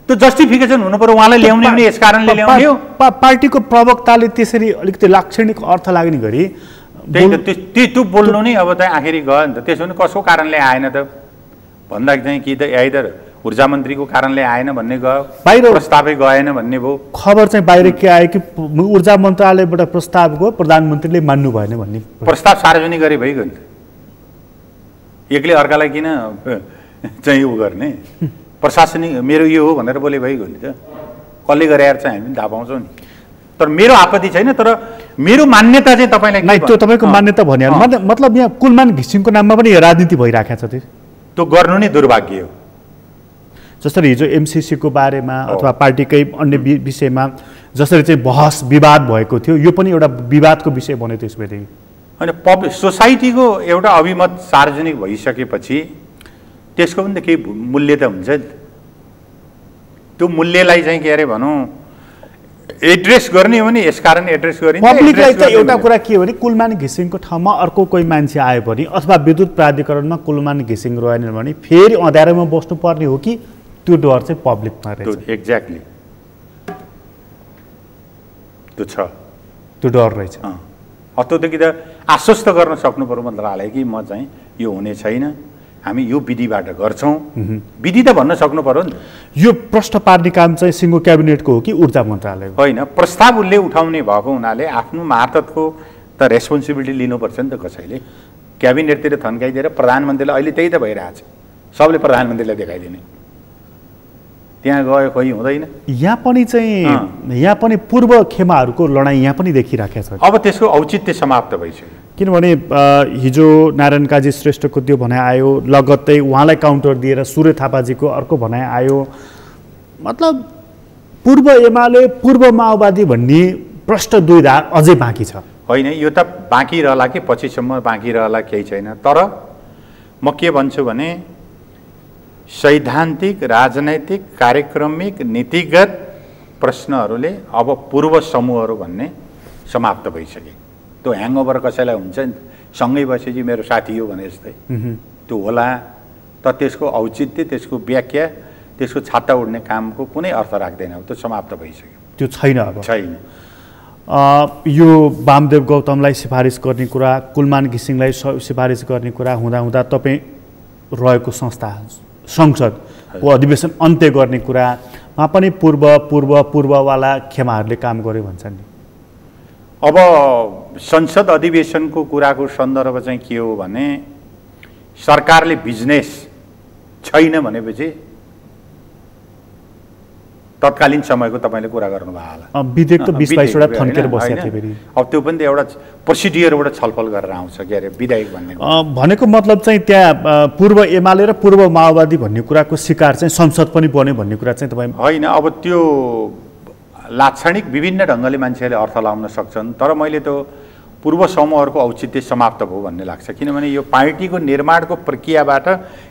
त्यो जस्टिफिकेसन हुनु पर्यो, उहाँलाई ल्याउने पनि यस कारणले ल्याउने हो। पार्टीको प्रवक्ताले त्यसरी अलिकति लाक्षणिक अर्थ लाग्ने गरी त्यो बोल्नु नै अब चाहिँ आखिरी गयो नि त। त्यसो भने कसको कारणले आएन त भन्दा चाहिँ कि त आइदर ऊर्जा मन्त्रीको कारणले आएन भन्ने गयो, बाहिर प्रस्तावै गएन भन्ने भयो। खबर चाहिँ बाहिर के आयो कि ऊर्जा मन्त्रालयबाट प्रस्ताव गयो, प्रधानमन्त्रीले मान्नु भएन भन्ने। प्रस्ताव सार्वजनिक गरे भइगयो नि त, एक्लै अर्कालाई किन चाहिँ उ गर्ने, प्रशासनिक मेरो यो हो भनेर बोले भइगयो नि त, कसले गरेर चाहिँ हामी थाहा पाउँछौँ नि। तर मेरो आपत्ति छैन, तर मेरो मान्यता चाहिँ तपाईँलाई त्यो तपाईँको मान्यता भनिहाल्नु, मतलब यहाँ कुलमान घिसिङको नाममा पनि राजनीति भइराखेको छ, त्यो गर्नु नै दुर्भाग्य हो। जसरी हिजो एमसिसीको बारेमा अथवा पार्टीकै अन्य विषयमा जसरी चाहिँ बहस विवाद भएको थियो, यो पनि एउटा विवादको विषय बन्यो त्यसपछि। होइन, सोसाइटीको एउटा अभिमत सार्वजनिक भइसकेपछि त्यसको पनि त केही मूल्य त हुन्छ नि, त्यो मूल्यलाई चाहिँ के अरे भनौँ एड्रेस गर्ने हो भने यसकारण एड्रेस गरिन्छ। पब्लिकलाई चाहिँ एउटा कुरा के हो भने कुलमान घिसिङको ठाउँमा अर्को कोही मान्छे आयो भने अथवा विद्युत प्राधिकरणमा कुलमान घिसिङ रहेन भने फेरि अँध्यारोमा बस्नुपर्ने हो कि त्यो डर चाहिँ पब्लिकमा रहेछ। एक्ज्याक्टली त्यो छ, त्यो डर रहेछ। अतोदेखि त आश्वस्त गर्न सक्नु पर्यो मन्त्रालय कि म चाहिँ यो हुने छैन, हामी यो विधिबाट गर्छौँ, विधि त भन्न सक्नु पर्यो नि। यो प्रश्न पार्ने काम चाहिँ सिङ्गो क्याबिनेटको हो कि ऊर्जा मन्त्रालय? होइन, प्रस्ताव उसले उठाउने भएको हुनाले आफ्नो मार्फतको त रेस्पोन्सिबिलिटी लिनुपर्छ नि त कसैले। क्याबिनेटतिर थन्काइदिएर प्रधानमन्त्रीलाई अहिले त्यही त भइरहेछ, सबले प्रधानमन्त्रीलाई देखाइदिने, त्यहाँ गयो खोइ हुँदैन। यहाँ पनि चाहिँ यहाँ पनि पूर्व खेमाहरूको लडाइँ यहाँ पनि देखिराखेको छ। अब त्यसको औचित्य समाप्त भइसक्यो, किनभने हिजो नारायण काजी श्रेष्ठको त्यो भनाइ आयो, लगत्तै उहाँलाई काउन्टर दिएर सूर्य थापाजीको अर्को भनाइ आयो। मतलब पूर्व एमाले पूर्व माओवादी भन्ने प्रष्ट द्वैधा अझै बाँकी छ। होइन, यो त बाँकी रहला कि पछिसम्म बाँकी रहला केही छैन। तर म के भन्छु भने सैद्धान्तिक, राजनैतिक, कार्यक्रमिक, नीतिगत प्रश्नहरूले अब पूर्व समूहहरू भन्ने समाप्त भइसके। त्यो ह्याङओभर कसैलाई हुन्छ नि, सँगै बसेपछि मेरो साथी हो भने जस्तै त्यो होला। त त्यसको औचित्य, त्यसको व्याख्या त्यसको छाता उड्ने कामको कुनै अर्थ राख्दैन। अब त्यो समाप्त भइसक्यो, त्यो छैन अब छैन। यो वामदेव गौतमलाई सिफारिस गर्ने कुरा, कुलमान घिसिङलाई सिफारिस गर्ने कुरा हुँदा तपाईँ रहेको संस्था संसदको अधिवेशन अन्त्य गर्ने कुरामा पनि पूर्ववाला खेमाहरूले काम गर्यो भन्छन् नि। अब संसद अधिवेशनको कुराको सन्दर्भ चाहिँ के हो भने सरकारले बिजनेस छैन भनेपछि तत्कालीन समयको तपाईँले कुरा गर्नुभयो होला। विधेयक त 20-22 थन्केर बसेको थियो फेरि। अब त्यो पनि त एउटा प्रोसिडियरबाट छलफल गरेर आउँछ के अरे विधेयक भनेको मतलब चाहिँ त्यहाँ पूर्व एमाले र पूर्व माओवादी भन्ने कुराको शिकार चाहिँ संसद पनि बन्यो भन्ने कुरा चाहिँ तपाईँ होइन। अब त्यो लाक्षणिक विभिन्न ढङ्गले मान्छेहरूले अर्थ लाउन सक्छन्, तर मैले त पूर्व समूहहरूको औचित्य समाप्त भयो भन्ने लाग्छ। किनभने यो पार्टीको निर्माणको प्रक्रियाबाट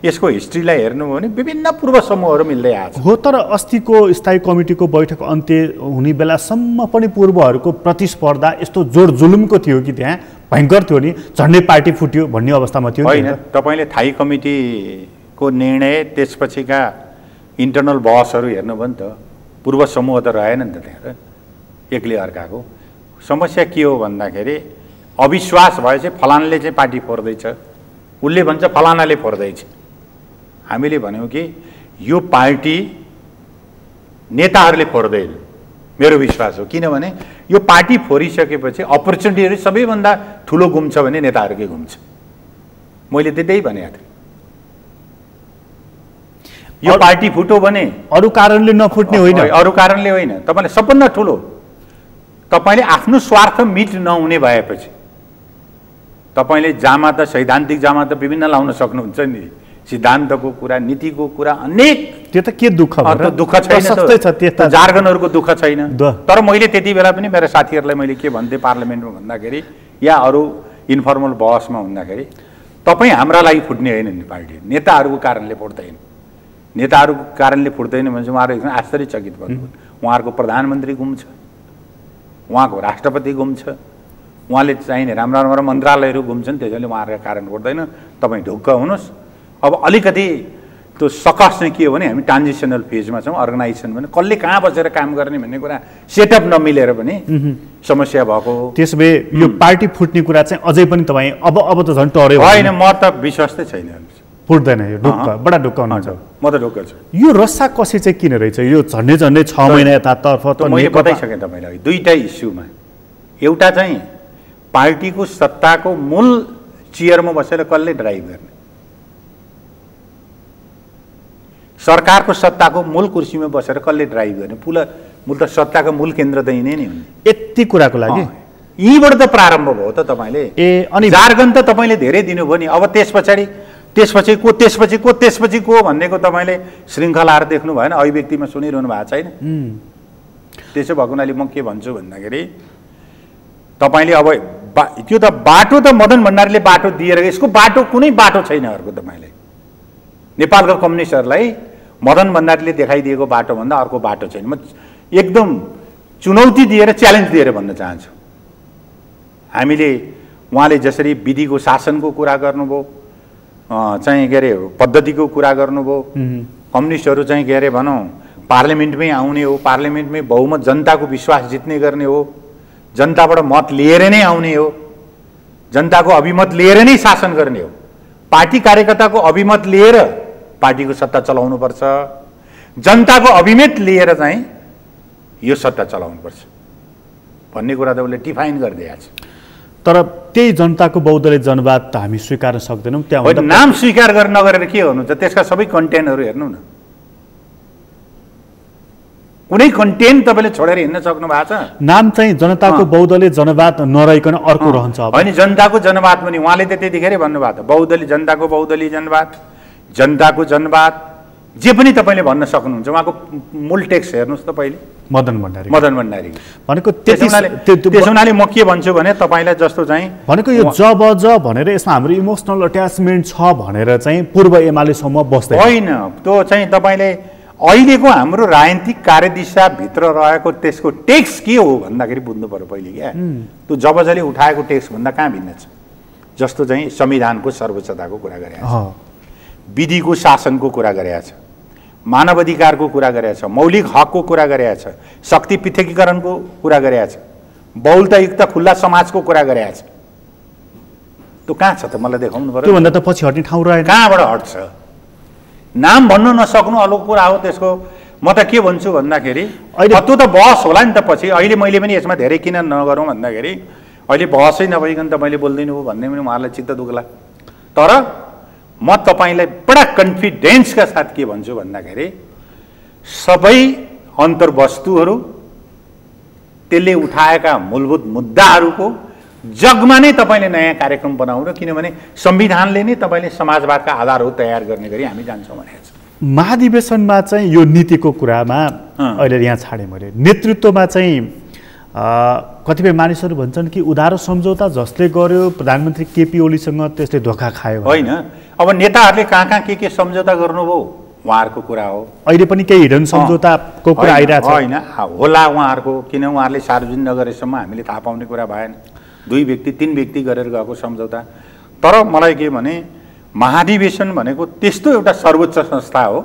यसको हिस्ट्रीलाई हेर्नुभयो भने विभिन्न पूर्व समूहहरू मिल्दै आएको हो। तर अस्तिको स्थायी कमिटीको बैठक अन्त्य हुने बेलासम्म पनि पूर्वहरूको प्रतिस्पर्धा यस्तो जोड जुलुमको थियो कि त्यहाँ भयङ्कर थियो नि, झन्डै पार्टी फुट्यो भन्ने अवस्थामा थियो। होइन, तपाईँले थाई कमिटीको निर्णय त्यसपछिका इन्टरनल बहसहरू हेर्नुभयो नि त, पूर्व समूह त रहेन नि त त्यहाँ, एक्लै अर्काको। समस्या के हो भन्दाखेरि अविश्वास भएपछि फलानाले चाहिँ पार्टी फोर्दैछ, उसले भन्छ फलानाले फोर्दैछ। हामीले भन्यौँ कि यो पार्टी नेताहरूले फोर्दैन, मेरो विश्वास हो। किनभने यो पार्टी फोरिसकेपछि अपर्च्युनिटीहरू सबैभन्दा ठुलो गुम्छ भने नेताहरूकै गुम्छ। मैले त्यही भनेको थिएँ। यो पार्टी फुट्यो भने अरू कारणले नफुट्ने होइन, अरू कारणले होइन। तपाईँले सबभन्दा ठुलो तपाईँले आफ्नो स्वार्थ मिट नहुने भएपछि तपाईँले जामा त सैद्धान्तिक जामा त विभिन्न लाउन सक्नुहुन्छ नि, सिद्धान्तको कुरा, नीतिको कुरा, अनेक। त्यो त के दुःख दुःख छैन, जार्गनहरूको दुःख छैन। तर मैले त्यति बेला पनि मेरो साथीहरूलाई मैले के भन्थेँ पार्लियामेन्टमा भन्दाखेरि या अरू इन्फर्मल बहसमा हुँदाखेरि, तपाईँ हाम्रा लागि फुट्ने होइन नि पार्टी, नेताहरूको कारणले फुट्दैन। नेताहरूको कारणले फुट्दैन भने चाहिँ उहाँहरू एकदम आश्चर्यचकित भयो। उहाँहरूको प्रधानमन्त्री गुम्छ, उहाँको राष्ट्रपति गुम्छ, उहाँले चाहिने राम्रा राम्रा मन्त्रालयहरू गुम्छन्, त्यसैले उहाँहरूको कारण फुट्दैन। तपाईँ ढुक्क हुनुहोस्। अब अलिकति त्यो सकस चाहिँ के हो भने हामी ट्रान्जिसनल फेजमा छौँ। अर्गनाइजेसन भने कसले कहाँ बसेर काम गर्ने भन्ने कुरा सेटअप नमिलेर पनि समस्या भएको। त्यसो भए यो पार्टी फुट्ने कुरा चाहिँ अझै पनि तपाईँ अब त झन् टर्यो होइन, म त विश्वासै छैन, फुट्दैन। यो ढुक्क बडा ढुक्क हुनुहुन्छ। म त ढुक्क छु। यो रस्साकसी चाहिँ किन रहेछ? यो झन्डै 6 महिना यतातर्फ त मैले बताइसकेँ तपाईँलाई दुईटा इस्युमा। एउटा चाहिँ पार्टीको सत्ताको मूल चेयरमा बसेर कसले ड्राइभ गर्ने, सरकारको सत्ताको मूल कुर्सीमा बसेर कसले ड्राइभ गर्ने। मूल त सत्ताको मूल केन्द्र त यिनै नै हुने। यति कुराको लागि यहीँबाट त प्रारम्भ भयो त। तपाईँले अनि जार्गन त तपाईँले धेरै दिनुभयो नि। अब त्यसपछि को भन्नेको तपाईँले श्रृङ्खलाहरू देख्नु भएन, अभिव्यक्तिमा सुनिरहनु भएको छैन। त्यसो भएको हुनाले म के भन्छु भन्दाखेरि तपाईँले अब त्यो त बाटो त मदन भण्डारीले बाटो दिएर, यसको बाटो कुनै बाटो छैन अर्को। तपाईँले नेपालका कम्युनिस्टहरूलाई मदन भण्डारीले देखाइदिएको बाटोभन्दा अर्को बाटो छैन। म एकदम चुनौती दिएर च्यालेन्ज दिएर भन्न चाहन्छु। हामीले उहाँले जसरी विधिको शासनको कुरा गर्नुभयो, चाहिँ के अरे पद्धतिको कुरा गर्नुभयो, कम्युनिस्टहरू चाहिँ के अरे भनौँ पार्लियामेन्टमै आउने हो, पार्लियामेन्टमै बहुमत जनताको विश्वास जित्ने गर्ने हो, जनताबाट मत लिएर नै आउने हो, जनताको अभिमत लिएर नै शासन गर्ने हो, पार्टी कार्यकर्ताको अभिमत लिएर पार्टीको सत्ता चलाउनुपर्छ, जनताको अभिमत लिएर चाहिँ यो सत्ता चलाउनुपर्छ भन्ने कुरा त उसले डिफाइन गरिदिएको छ। तर त्यही जनताको बहुदलीय जनवाद त हामी स्वीकार्न सक्दैनौँ। त्यहाँ नाम स्वीकार गर्न नगरेर के गर्नुहुन्छ? त्यसका सबै कन्टेन्टहरू हेर्नु न। कुनै कन्टेन्ट तपाईँले छोडेर हिँड्न सक्नु भएको छ? नाम चाहिँ जनताको बहुदलीय जनवाद नरहिकन अर्को रहन्छ। होइन, जनताको जनवाद पनि उहाँले त त्यतिखेरै भन्नुभएको थियो। बहुदलीय जनताको बहुदलीय जनवाद, जनताको जनवाद जे पनि तपाईँले भन्न सक्नुहुन्छ। उहाँको मूल टेक्स्ट हेर्नुहोस् त पहिले, मदन भण्डारी भनेको। त्यसो हुनाले म के भन्छु भने तपाईँलाई जस्तो चाहिँ भनेको यो जब भनेर यसमा हाम्रो इमोसनल अट्याचमेन्ट छ भनेर चाहिँ पूर्व एमालेसम्म बस्दैन होइन। त्यो चाहिँ तपाईँले अहिलेको हाम्रो राजनीतिक कार्यदिशाभित्र रहेको त्यसको टेक्स्ट के हो भन्दाखेरि बुझ्नु पर्यो पहिले। क्या त्यो जबले उठाएको टेक्स्ट भन्दा कहाँ भिन्न छ? जस्तो चाहिँ संविधानको सर्वोच्चताको कुरा गरेको छ, विधिको शासनको कुरा गरेको छ, मानवाधिकारको कुरा गरेछ, मौलिक हकको कुरा गरेछ, शक्ति पृथकीकरणको कुरा गरेछ, बहुलतायुक्त खुल्ला समाजको कुरा गरेछ। त्यो कहाँ छ त मलाई देखाउनु पर्यो। त्योभन्दा त पछि हट्ने ठाउँ रहेन। कहाँबाट हट्छ? नाम भन्न नसक्नु अलग कुरा हो। त्यसको म त के भन्छु भन्दाखेरि त्यो त बहस होला नि त पछि। अहिले मैले पनि यसमा धेरै किन नगरौँ भन्दाखेरि अहिले बहसै नभइकन त मैले बोल्दिनँ हो भन्ने पनि उहाँलाई चित्त दुख्ला। तर म तपाईँलाई बडा कन्फिडेन्सका साथ के भन्छु भन्दाखेरि सबै अन्तर्वस्तुहरू त्यसले उठाएका मूलभूत मुद्दाहरूको जगमा नै तपाईँले नयाँ कार्यक्रम बनाउनु, किनभने संविधानले नै तपाईँले समाजवादका आधारहरू तयार गर्ने गरी हामी जान्छौँ भनेको छ। महाधिवेशनमा चाहिँ यो नीतिको कुरामा अहिले यहाँ छाडेँ मैले, नेतृत्वमा चाहिँ कतिपय मानिसहरू भन्छन् कि उधारो सम्झौता जसले गर्यो प्रधानमन्त्री केपी ओलीसँग त्यसले धोका खायो। होइन, अब नेताहरूले कहाँ के सम्झौता गर्नुभयो उहाँहरूको कुरा हो। अहिले पनि केही हिडन सम्झौताको कुरा आइरहेको छ। होइन होला उहाँहरूको, किन उहाँहरूले सार्वजनिक नगरेसम्म हामीले थाहा पाउने कुरा भएन। 2 व्यक्ति 3 व्यक्ति गरेर गएको सम्झौता। तर मलाई के भने महाधिवेशन भनेको त्यस्तो एउटा सर्वोच्च संस्था हो,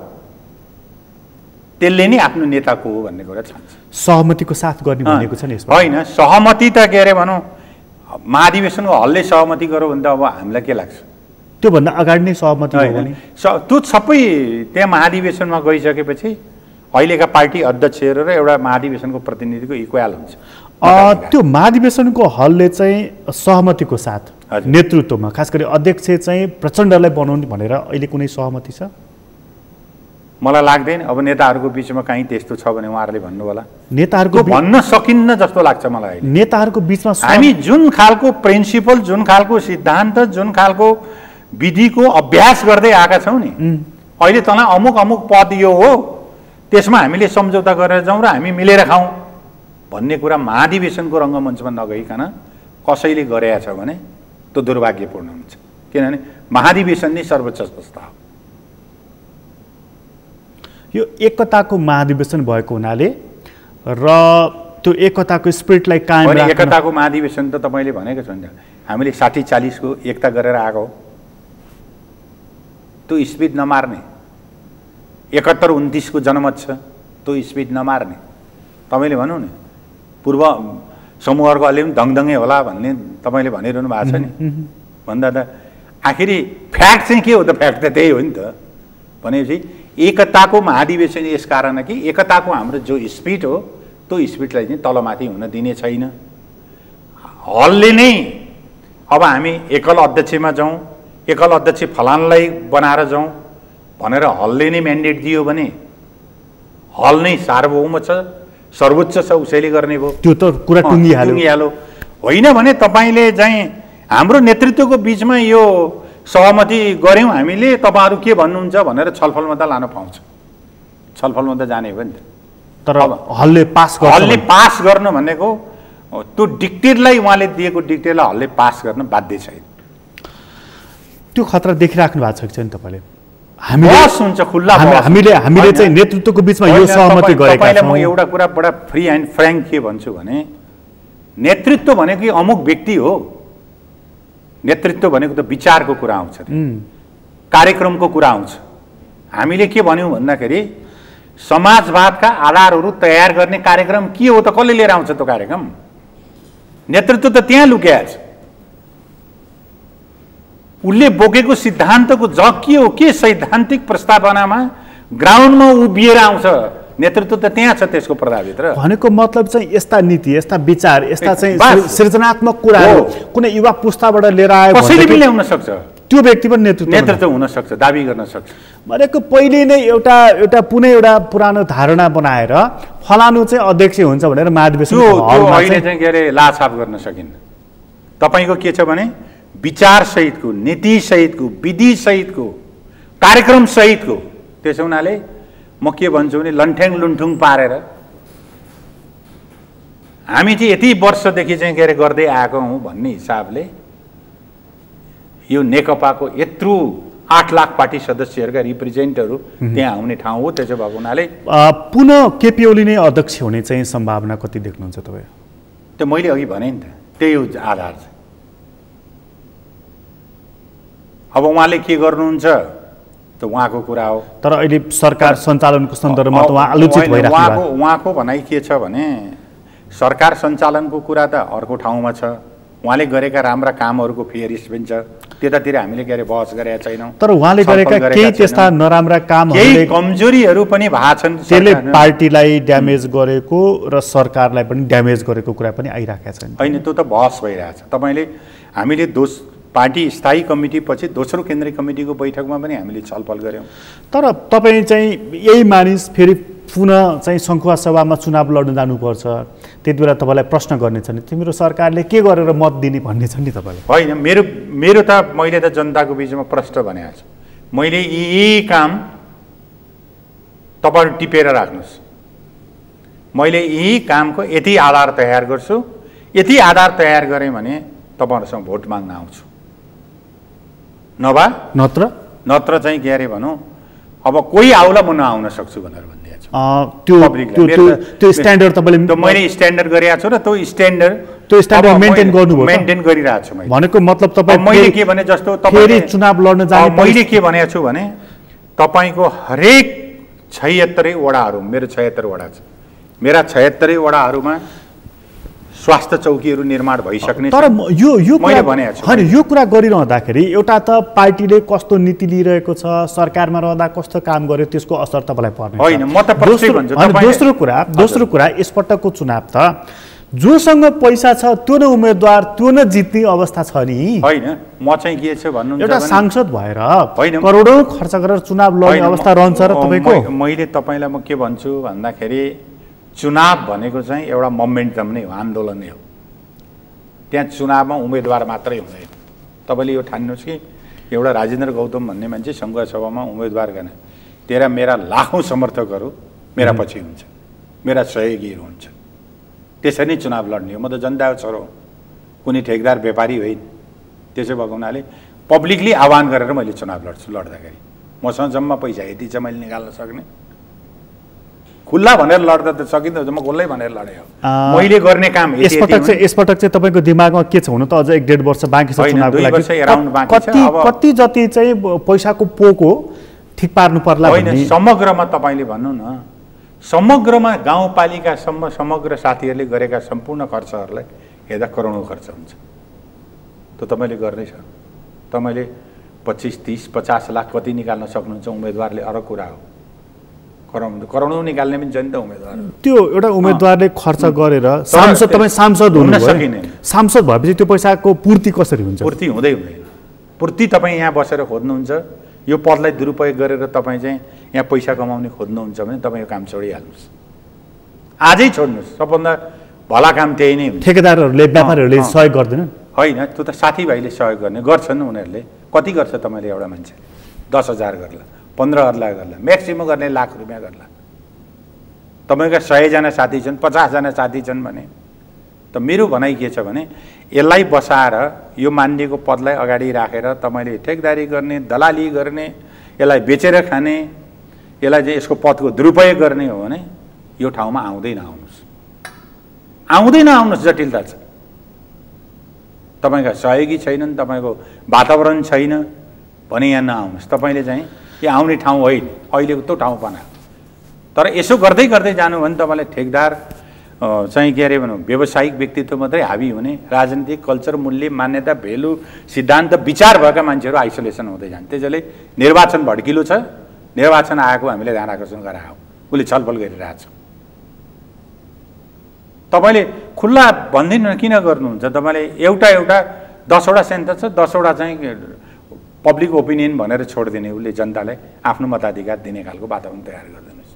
त्यसले नै आफ्नो नेताको हो भन्ने कुरा छ। सहमतिको साथ गर्ने भनेको छ नि यसमा। होइन, सहमति त के अरे भनौँ महाधिवेशनको हलले सहमति गर्यो भने त अब हामीलाई के लाग्छ? त्योभन्दा अगाडि नै सहमति हो भने त्यो सबै त्यहाँ महाधिवेशनमा गइसकेपछि अहिलेका पार्टी अध्यक्षहरू र एउटा महाधिवेशनको प्रतिनिधिको इक्वल हुन्छ। त्यो महाधिवेशनको हलले चाहिँ सहमतिको साथ नेतृत्वमा खास गरी अध्यक्ष चाहिँ प्रचण्डलाई बनाउने भनेर अहिले कुनै सहमति छ? मलाई लाग्दैन। अब नेताहरूको बिचमा कहीँ त्यस्तो छ भने उहाँहरूले भन्नु होला। नेताहरूको भन्न सकिन्न जस्तो लाग्छ मलाई। नेताहरूको बिचमा हामी जुन खालको प्रिन्सिपल, जुन खालको सिद्धान्त, जुन खालको विधिको अभ्यास गर्दै आएका छौँ नि, अहिले तँलाई अमुक अमुक पद यो हो, त्यसमा हामीले सम्झौता गरेर जाउँ र हामी मिलेर खाउँ भन्ने कुरा महाधिवेशनको रङ्गमञ्चमा नगइकन कसैले गरेका छ भने त्यो दुर्भाग्यपूर्ण हुन्छ। किनभने महाधिवेशन नै सर्वोच्च संस्था हो। यो एकताको महाधिवेशन भएको हुनाले र त्यो एकताको स्पिरिटलाई कायम राख्न एकताको महाधिवेशन त तपाईँले भनेको छ नि, हामीले 60-40 को एकता गरेर आएको हो। त्यो स्पिड नमार्ने, 71-29 को जनमत छ, त्यो स्पिड नमार्ने। तपाईँले भन्नु नि पूर्व समूहहरूको अलि पनि दङदङै होला भन्ने तपाईँले भनिरहनु भएको छ नि, भन्दा त आखिरी फ्याक्ट चाहिँ के हो त? फ्याक्ट त त्यही हो नि त। भनेपछि एकताको महाधिवेशन यस कारण कि एकताको हाम्रो जो स्पिड हो त्यो स्पिडलाई चाहिँ तलमाथि हुन दिने छैन। हलले नै अब हामी एकल अध्यक्षमा जाउँ, एकल अध्यक्ष फलानलाई बनाएर जाउँ भनेर हलले नै म्यान्डेट दियो भने हल नै सार्वभौम छ, सर्वोच्च छ, उसैले गर्ने भयो। त्यो त कुरा टुङ्गिहाल्यो। होइन भने तपाईँले चाहिँ हाम्रो नेतृत्वको बिचमा यो सहमति गऱ्यौँ हामीले, तपाईँहरू के भन्नुहुन्छ भनेर छलफलमा त लान पाउँछ, छलफलमा त जाने हो नि त। तर हलले पास गर्न भनेको त्यो डिक्टेटलाई, उहाँले दिएको डिक्टेटलाई हलले पास गर्न बाध्य छैन। त्यो खतरा देखिराख्नु भएको छ कि छैन तपाईँले? बहस हुन्छ, खुल्ला हामीले चाहिँ नेतृत्वको बिचमा यो सहमति गरेका छौँ। म एउटा कुरा बडा फ्री एन्ड फ्र्याङ्क के भन्छु भने नेतृत्व भनेको अमुक व्यक्ति हो। नेतृत्व भनेको त विचारको कुरा आउँछ, कार्यक्रमको कुरा आउँछ। हामीले के भन्यौँ भन्दाखेरि समाजवादका आधारहरू तयार गर्ने कार्यक्रम के हो त? कसले लिएर आउँछ त्यो कार्यक्रम? नेतृत्व त त्यहाँ लुकेको छ। उसले बोकेको सिद्धान्तको जग के हो? के सैद्धान्तिक प्रस्तावनामा ग्राउन्डमा उभिएर आउँछ? नेतृत्व त त्यहाँ छ त्यसको पर्दाभित्र। भनेको मतलब चाहिँ यस्ता नीति, यस्ता विचार, यस्ता चाहिँ सृजनात्मक कुराहरू कुनै युवा पुस्ताबाट लिएर आयो कसैले पनि ल्याउन सक्छ। त्यो व्यक्ति पनि नेतृत्व हुन सक्छ, दाबी गर्न सक्छ। भनेको पहिले नै एउटा पुरानो धारणा बनाएर फलानु चाहिँ अध्यक्ष हुन्छ भनेर महाधिवेशन अहिले चाहिँ के अरे लाछाप गर्न सकिन्न। तपाईँको के छ भने विचार सहितको, नीति सहितको, विधि सहितको, कार्यक्रम सहितको। त्यसो हुनाले म के भन्छु भने लन्ठ्याङ लुन्ठुङ पारेर हामी चाहिँ यति वर्षदेखि चाहिँ के अरे गर्दै आएको हौँ भन्ने हिसाबले यो नेकपाको यत्रो 8 लाख पार्टी सदस्यहरूका रिप्रेजेन्टहरू त्यहाँ आउने ठाउँ हो। त्यसो भएको हुनाले पुनः केपी ओली नै अध्यक्ष हुने चाहिँ सम्भावना कति देख्नुहुन्छ तपाईँ? त्यो मैले अघि भने नि त, त्यही हो आधार छ। अब उहाँले के गर्नुहुन्छ त उहाँको कुरा हो। तर अहिले सरकार सञ्चालनको सन्दर्भमा त उहाँ आलोचित भइरहेको उहाँको भनाइ के छ भने सरकार सञ्चालनको कुरा त अर्को ठाउँमा छ, उहाँले गरेका राम्रा कामहरूको फेरिस पनि छ, त्यतातिर हामीले के अरे बहस गरेका छैनौँ। तर उहाँले गरेका केही त्यस्ता नराम्रा कामहरूले कमजोरीहरू पनि भएको छन्, त्यसले पार्टीलाई ड्यामेज गरेको र सरकारलाई पनि ड्यामेज गरेको कुरा पनि आइरहेका छन्। होइन, त्यो त बहस भइरहेछ। तपाईँले हामीले पार्टी स्थायी कमिटी पछि दोस्रो केन्द्रीय कमिटीको बैठकमा पनि हामीले छलफल गऱ्यौँ। तर तपाईँ चाहिँ यही मानिस फेरि पुनः चाहिँ सङ्खुवा सभामा चुनाव लड्न जानुपर्छ, त्यति बेला तपाईँलाई प्रश्न गर्नेछ नि तिम्रो सरकारले के गरेर मत दिने भन्ने छ नि तपाईँले? होइन, मेरो त मैले त जनताको बिचमा प्रश्न भनेको छु। मैले यी काम तपाईँहरू टिपेर राख्नुहोस्, मैले यी कामको यति आधार तयार गर्छु, यति आधार तयार गरेँ भने तपाईँहरूसँग भोट माग्न आउँछु, नत्र चाहिँ के अरे भनौँ अब कोही आउला म नआउन सक्छु भनेर भनिदिएको छु। त्यो स्ट्यान्डर्ड तपाईँले मैले स्ट्यान्डर्ड गरेको छु र त्यो स्ट्यान्डर्ड मेन्टेन गर्नुभयो, मेन्टेन गरिरहेको छु। भनेको मतलब तपाईँ मैले के भने जस्तो फेरि चुनाव लड्न जाने मैले के भनेको छु भने तपाईँको हरेक 76 वडाहरू, मेरो 76 वडा छ, मेरा 76 वडाहरूमा स्वास्थ्य चौकीहरू निर्माण भइसक्ने। तर यो कुरा गरिरहँदाखेरि एउटा त पार्टीले कस्तो नीति लिइरहेको छ, सरकारमा रहँदा कस्तो काम गर्यो त्यसको असर तपाईँलाई पर्ने होइन। म त दोस्रो कुरा यसपटकको चुनाव त जोसँग पैसा छ त्यो न उम्मेदवार त्यो न जित्ने अवस्था छ नि। होइन, म चाहिँ के छ भन्नुहुन्छ, एउटा सांसद भएर करोडौँ खर्च गरेर चुनाव लड्ने अवस्था रहन्छ र तपाईँको। मैले तपाईँलाई म के भन्छु भन्दाखेरि चुनाव भनेको चाहिँ एउटा मोमेन्टम नै हो, आन्दोलन नै हो। त्यहाँ चुनावमा उम्मेदवार मात्रै हुँदैन। तपाईँले यो ठान्नुहोस् कि एउटा राजेन्द्र गौतम भन्ने मान्छे सङ्घीय सभामा उम्मेदवार गर्न, तेरा मेरा लाखौँ समर्थकहरू मेरा पछि हुन्छ, मेरा सहयोगीहरू हुन्छ, त्यसरी नै चुनाव लड्ने हो। म त जनताको छोरो, कुनै ठेकदार व्यापारी होइन। त्यसो भएको हुनाले पब्लिकली आह्वान गरेर मैले चुनाव लड्छु। लड्दाखेरि मसँग जम्मा पैसा यति चाहिँ मैले निकाल्न सक्ने, खुल्ला भनेर लड्दा त सकिँदैन, म खुल्लै भनेर लडेँ। मैले गर्ने काम यसपटक चाहिँ तपाईँको दिमागमा के छ हुन त? अझ 1.5 वर्ष बाँकी छ चुनावको लागि, कति जति चाहिँ पैसाको पोको ठिक पार्नु पर्ला? होइन, समग्रमा तपाईँले भन्नु न, समग्रमा गाउँपालिकासम्म समग्र साथीहरूले गरेका सम्पूर्ण खर्चहरूलाई हेर्दा करोडौँ खर्च हुन्छ। त तपाईँले गर्दैछ, तपाईँले 25, 30, 50 लाख कति निकाल्न सक्नुहुन्छ उम्मेदवारले, अरू कुरा हो। करोडौँ निकाल्ने पनि छ नि त उम्मेदवार। त्यो एउटा उम्मेदवारले खर्च गरेर सांसद हुन सकिने, सांसद भएपछि त्यो पैसाको पूर्ति कसरी हुन्छ? पूर्ति हुँदैन। पूर्ति तपाईँ यहाँ बसेर खोज्नुहुन्छ, यो पदलाई दुरुपयोग गरेर तपाईँ चाहिँ यहाँ पैसा कमाउने खोज्नुहुन्छ भने तपाईँ यो काम छोडिहाल्नुहोस्, आजै छोड्नुहोस्। सबभन्दा भला काम त्यही नै हुन्छ। ठेकेदारहरूले व्यापारीहरूले सहयोग गर्दैनन्? होइन, त्यो त साथीभाइले सहयोग गर्छन् उनीहरूले। कति गर्छ तपाईँले? एउटा मान्छे 10,000 गर्ला, 15,000 गर्ला, म्याक्सिमम गर्ने लाख रुपियाँ गर्ला। तपाईँका 100जना साथी छन्, 50जना साथी छन् भने त मेरो भनाइ के छ भने यसलाई बसाएर यो मान्यको पदलाई अगाडि राखेर तपाईँले ठेकदारी गर्ने, दलाली गर्ने, यसलाई बेचेर खाने, यसलाई चाहिँ यसको पदको दुरुपयोग गर्ने हो भने यो ठाउँमा आउँदै नआउनुहोस्। जटिलता छ। तपाईँका सहयोगी छैनन्, तपाईँको वातावरण छैन भने यहाँ नआउनुहोस्। तपाईँले चाहिँ यो आउने ठाउँ होइन, अहिलेको त्यो ठाउँ बनायो। तर यसो गर्दै गर्दै जानु भने तपाईँलाई ठेकदार चाहिँ के अरे भनौँ व्यावसायिक व्यक्तित्व मात्रै हावी हुने, राजनीतिक कल्चर, मूल्य, मान्यता, भेल्यु, सिद्धान्त, विचार भएका मान्छेहरू आइसोलेसन हुँदै जान्छ। त्यसैले निर्वाचन भड्किलो छ। निर्वाचन आएको हामीले ध्यान आकर्षण गरायौँ, उसले छलफल गरिरहेछ। तपाईँले खुल्ला भन्दिनँ किन गर्नुहुन्छ? तपाईँले एउटा 10वटा सेन्टर छ, 10वटा चाहिँ पब्लिक ओपिनियन भनेर छोडिदिने, उसले जनतालाई आफ्नो मताधिकार दिने खालको वातावरण तयार गरिदिनुहोस्।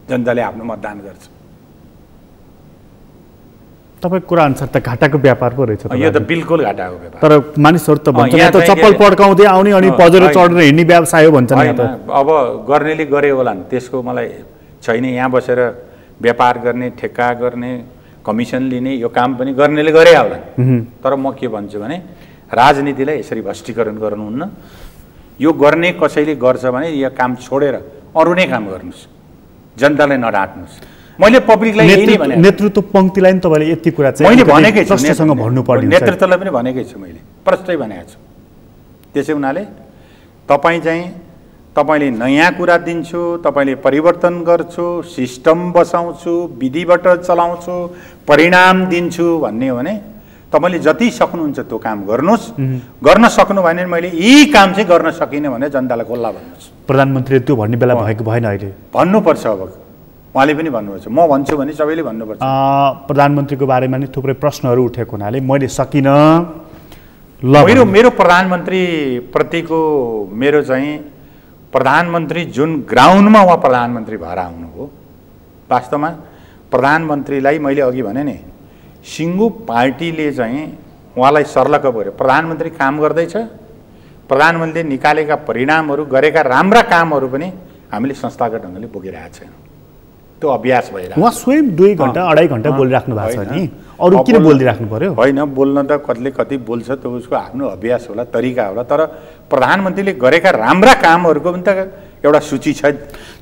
जनताले आफ्नो मतदान गर्छ। तपाईँको कुरा अनुसार त घाटाको व्यापार पो रहेछ। यो त बिल्कुल घाटाको व्यापार। तर मानिसहरू त भन्छ त चप्पल पड्काउँदै आउने अनि पजेरो चढेर हिँड्ने व्यवसाय हो भन्छन्। अब गर्नेले गरे होलान्, त्यसको मलाई छैन। यहाँ बसेर व्यापार गर्ने, ठेक्का गर्ने, कमिसन लिने यो काम पनि गर्नेले गरे होलान्। तर म के भन्छु भने राजनीतिलाई यसरी भ्रष्टीकरण गर्नुहुन्न। यो गर्ने कसैले गर्छ भने यो काम छोडेर अरू नै काम गर्नुहोस्, जनतालाई नडाट्नुहोस्। मैले पब्लिकलाई यही नै भने नेतृत्व पङ्क्तिलाई पनि तपाईँले यति कुरा चाहिँ मैले भनेकै छु, प्रश्नसँग भन्नुपर्ने, नेतृत्वलाई पनि भनेकै छु, मैले प्रष्टै भनेको छु। त्यसै हुनाले तपाईँले नयाँ कुरा दिन्छु, तपाईँले परिवर्तन गर्छु, सिस्टम बसाउँछु, विधिबाट चलाउँछु, परिणाम दिन्छु भन्ने हो भने तपाईँले जति सक्नुहुन्छ त्यो काम गर्नुहोस्। गर्न सक्नु भएन भने मैले यी काम चाहिँ गर्न सकिनँ भने जनतालाई खोल्ला भन्नुहोस्। प्रधानमन्त्रीले त्यो भन्ने बेला भएको भएन अहिले? भन्नुपर्छ। अब उहाँले पनि भन्नुपर्छ, म भन्छु भने सबैले भन्नुपर्छ। प्रधानमन्त्रीको बारेमा नि थुप्रै प्रश्नहरू उठेको हुनाले मैले सकिनँ। मेरो प्रधानमन्त्री प्रतिको मेरो चाहिँ प्रधानमन्त्री जुन ग्राउन्डमा उहाँ प्रधानमन्त्री भएर आउनुभयो, वास्तवमा प्रधानमन्त्रीलाई मैले अघि भने नि सिङ्गो पार्टीले चाहिँ उहाँलाई सर्लक्क गऱ्यो। प्रधानमन्त्री काम गर्दैछ, प्रधानमन्त्रीले निकालेका परिणामहरू, गरेका राम्रा कामहरू पनि हामीले संस्थागत ढङ्गले बोकिरहेका छैनौँ। त्यो अभ्यास भइरहेको। उहाँ स्वयं 2 घण्टा 2.5 घण्टा बोलिराख्नु भएको छ नि, अरू किन बोलिदिराख्नु पर्यो? होइन, बोल्न त कतिले कति बोल्छ, त्यो उसको आफ्नो अभ्यास होला, तरिका होला। तर प्रधानमन्त्रीले गरेका राम्रा कामहरूको पनि त एउटा सूची छ।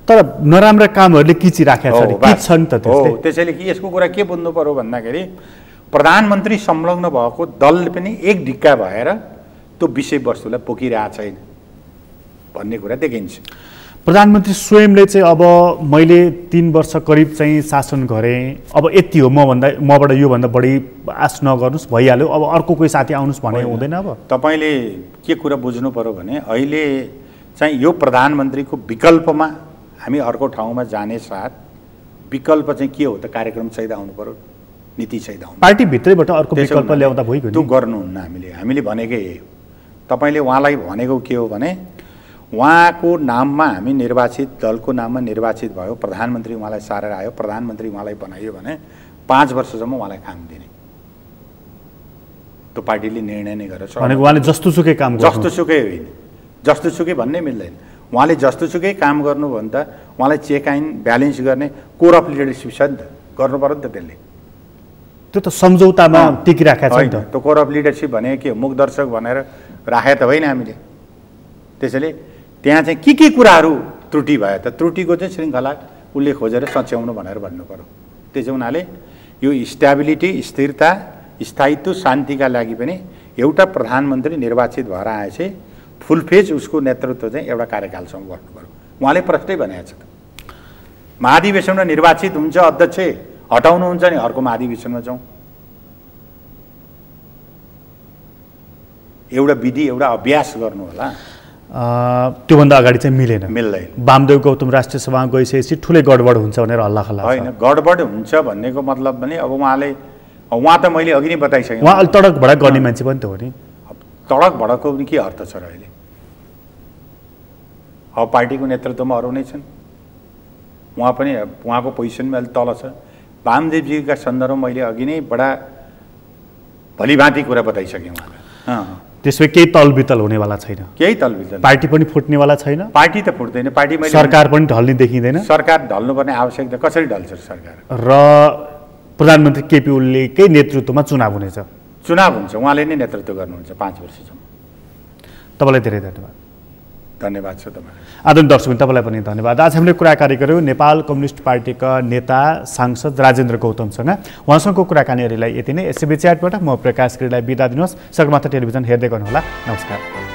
तर नराम्रा कामहरूले किचिराखेको छ, के छ नि त त्यस्तै? त्यसैले कि यसको कुरा के बुझ्नु पर्यो भन्दाखेरि प्रधानमन्त्री संलग्न भएको दल पनि एक ढिक्का भएर त्यो विषयवस्तुलाई पोखिरहेको छैन भन्ने कुरा देखिन्छ। प्रधानमन्त्री स्वयंले चाहिँ अब मैले 3 वर्ष करिब चाहिँ शासन गरेँ, अब यति हो, मबाट योभन्दा बढी आश नगर्नुहोस्, भइहाल्यो, अब अर्को कोही साथी आउनुहोस् भने हुँदैन? अब तपाईँले के कुरा बुझ्नु पर्यो भने अहिले चाहिँ यो प्रधानमन्त्रीको विकल्पमा हामी अर्को ठाउँमा जाने साथ विकल्प चाहिँ के हो त? कार्यक्रम सहित आउनु पर्यो, नीति सहित आउनु। पार्टीभित्रैबाट अर्को विकल्प ल्याउँदा भइगयो। त्यो गर्नुहुन्न। हामीले भनेकै यही हो। तपाईँले उहाँलाई भनेको के हो भने उहाँको नाममा हामी निर्वाचित दलको नाममा निर्वाचित भयो, प्रधानमन्त्री उहाँलाई सारेर आयो, प्रधानमन्त्री उहाँलाई बनाइयो भने 5 वर्षसम्म उहाँलाई काम दिने त्यो पार्टीले निर्णय नै गरेछ। भनेको उहाँले जस्तोसुकै काम गर्नु? जस्तोसुकै होइन, जस्तोसुकै भन्नै मिल्दैन। उहाँले जस्तोसुकै काम गर्नु भने त उहाँलाई चेक एन्ड ब्यालेन्स गर्ने कोर अफ लिडरसिप छ नि त, गर्नु पर्यो नि त। त्यसले त्यो त सम्झौतामा टिकिराखेको छ नि त। त्यो कोर अफ लिडरसिप भनेको के हो? मुखदर्शक भनेर राखेको त होइन हामीले। त्यसैले त्यहाँ चाहिँ के कुराहरू त्रुटि भयो त? त्रुटिको चाहिँ श्रृङ्खला उसले खोजेर सच्याउनु भनेर भन्नु पर्यो। त्यो चाहिँ उनीहरूले यो स्टेबिलिटी, स्थिरता, स्थायित्व, शान्तिका लागि पनि एउटा प्रधानमन्त्री निर्वाचित भएर आएपछि फुलफेज उसको नेतृत्व चाहिँ एउटा कार्यकालसम्म गर्नु पर्यो। उहाँले प्रष्टै भनेको छ त, महाधिवेशनमा निर्वाचित हुन्छ अध्यक्ष, हटाउनुहुन्छ नि अर्को महाधिवेशनमा जाउँ। एउटा विधि, एउटा अभ्यास गर्नु होला। त्योभन्दा अगाडि चाहिँ मिल्दैन। वामदेव गौतम राष्ट्रिय सभामा गइसकेपछि ठुलै गडबड हुन्छ भनेर हल्ला खल्ला। होइन, गडबड हुन्छ भन्नेको मतलब पनि अब उहाँ त मैले अघि नै बताइसकेँ, उहाँ अलि तडक भडक गर्ने मान्छे पनि त हो नि। तडक भडकको पनि के अर्थ छ र? अहिले अब पार्टीको नेतृत्वमा अरू नै छन्, उहाँ पनि उहाँको पोजिसनमा अलिक तल छ। वामदेवजीका सन्दर्भमा मैले अघि नै बडा भलिभाँति कुरा बताइसकेँ उहाँलाई। त्यसमै केही तलबितल हुनेवाला छैन, केही तलबितल। पार्टी पनि फुट्नेवाला छैन, पार्टी त फुट्दैन। पार्टी मैले सरकार पनि ढल्ने देखिँदैन। सरकार ढल्नुपर्ने आवश्यकता कसरी ढल्छ सरकार? र प्रधानमन्त्री केपी ओलीकै नेतृत्वमा चुनाव हुनेछ। चुनाव हुन्छ, उहाँले नै नेतृत्व गर्नुहुन्छ 5 वर्षसम्म। तपाईँलाई धेरै धन्यवाद। धन्यवाद छ तपाईँ। आदरणीय दर्शक, तपाईँलाई पनि धन्यवाद। आज हामीले कुराकानी गऱ्यौँ नेपाल कम्युनिस्ट पार्टीका नेता सांसद राजेन्द्र गौतमसँग। उहाँसँगको कुराकानीहरूलाई यति नै। एसबी च्याटबाट म प्रकाश गिरीलाई बिदा दिनुहोस्। सगरमाथा टेलिभिजन हेर्दै गर्नुहोला। नमस्कार।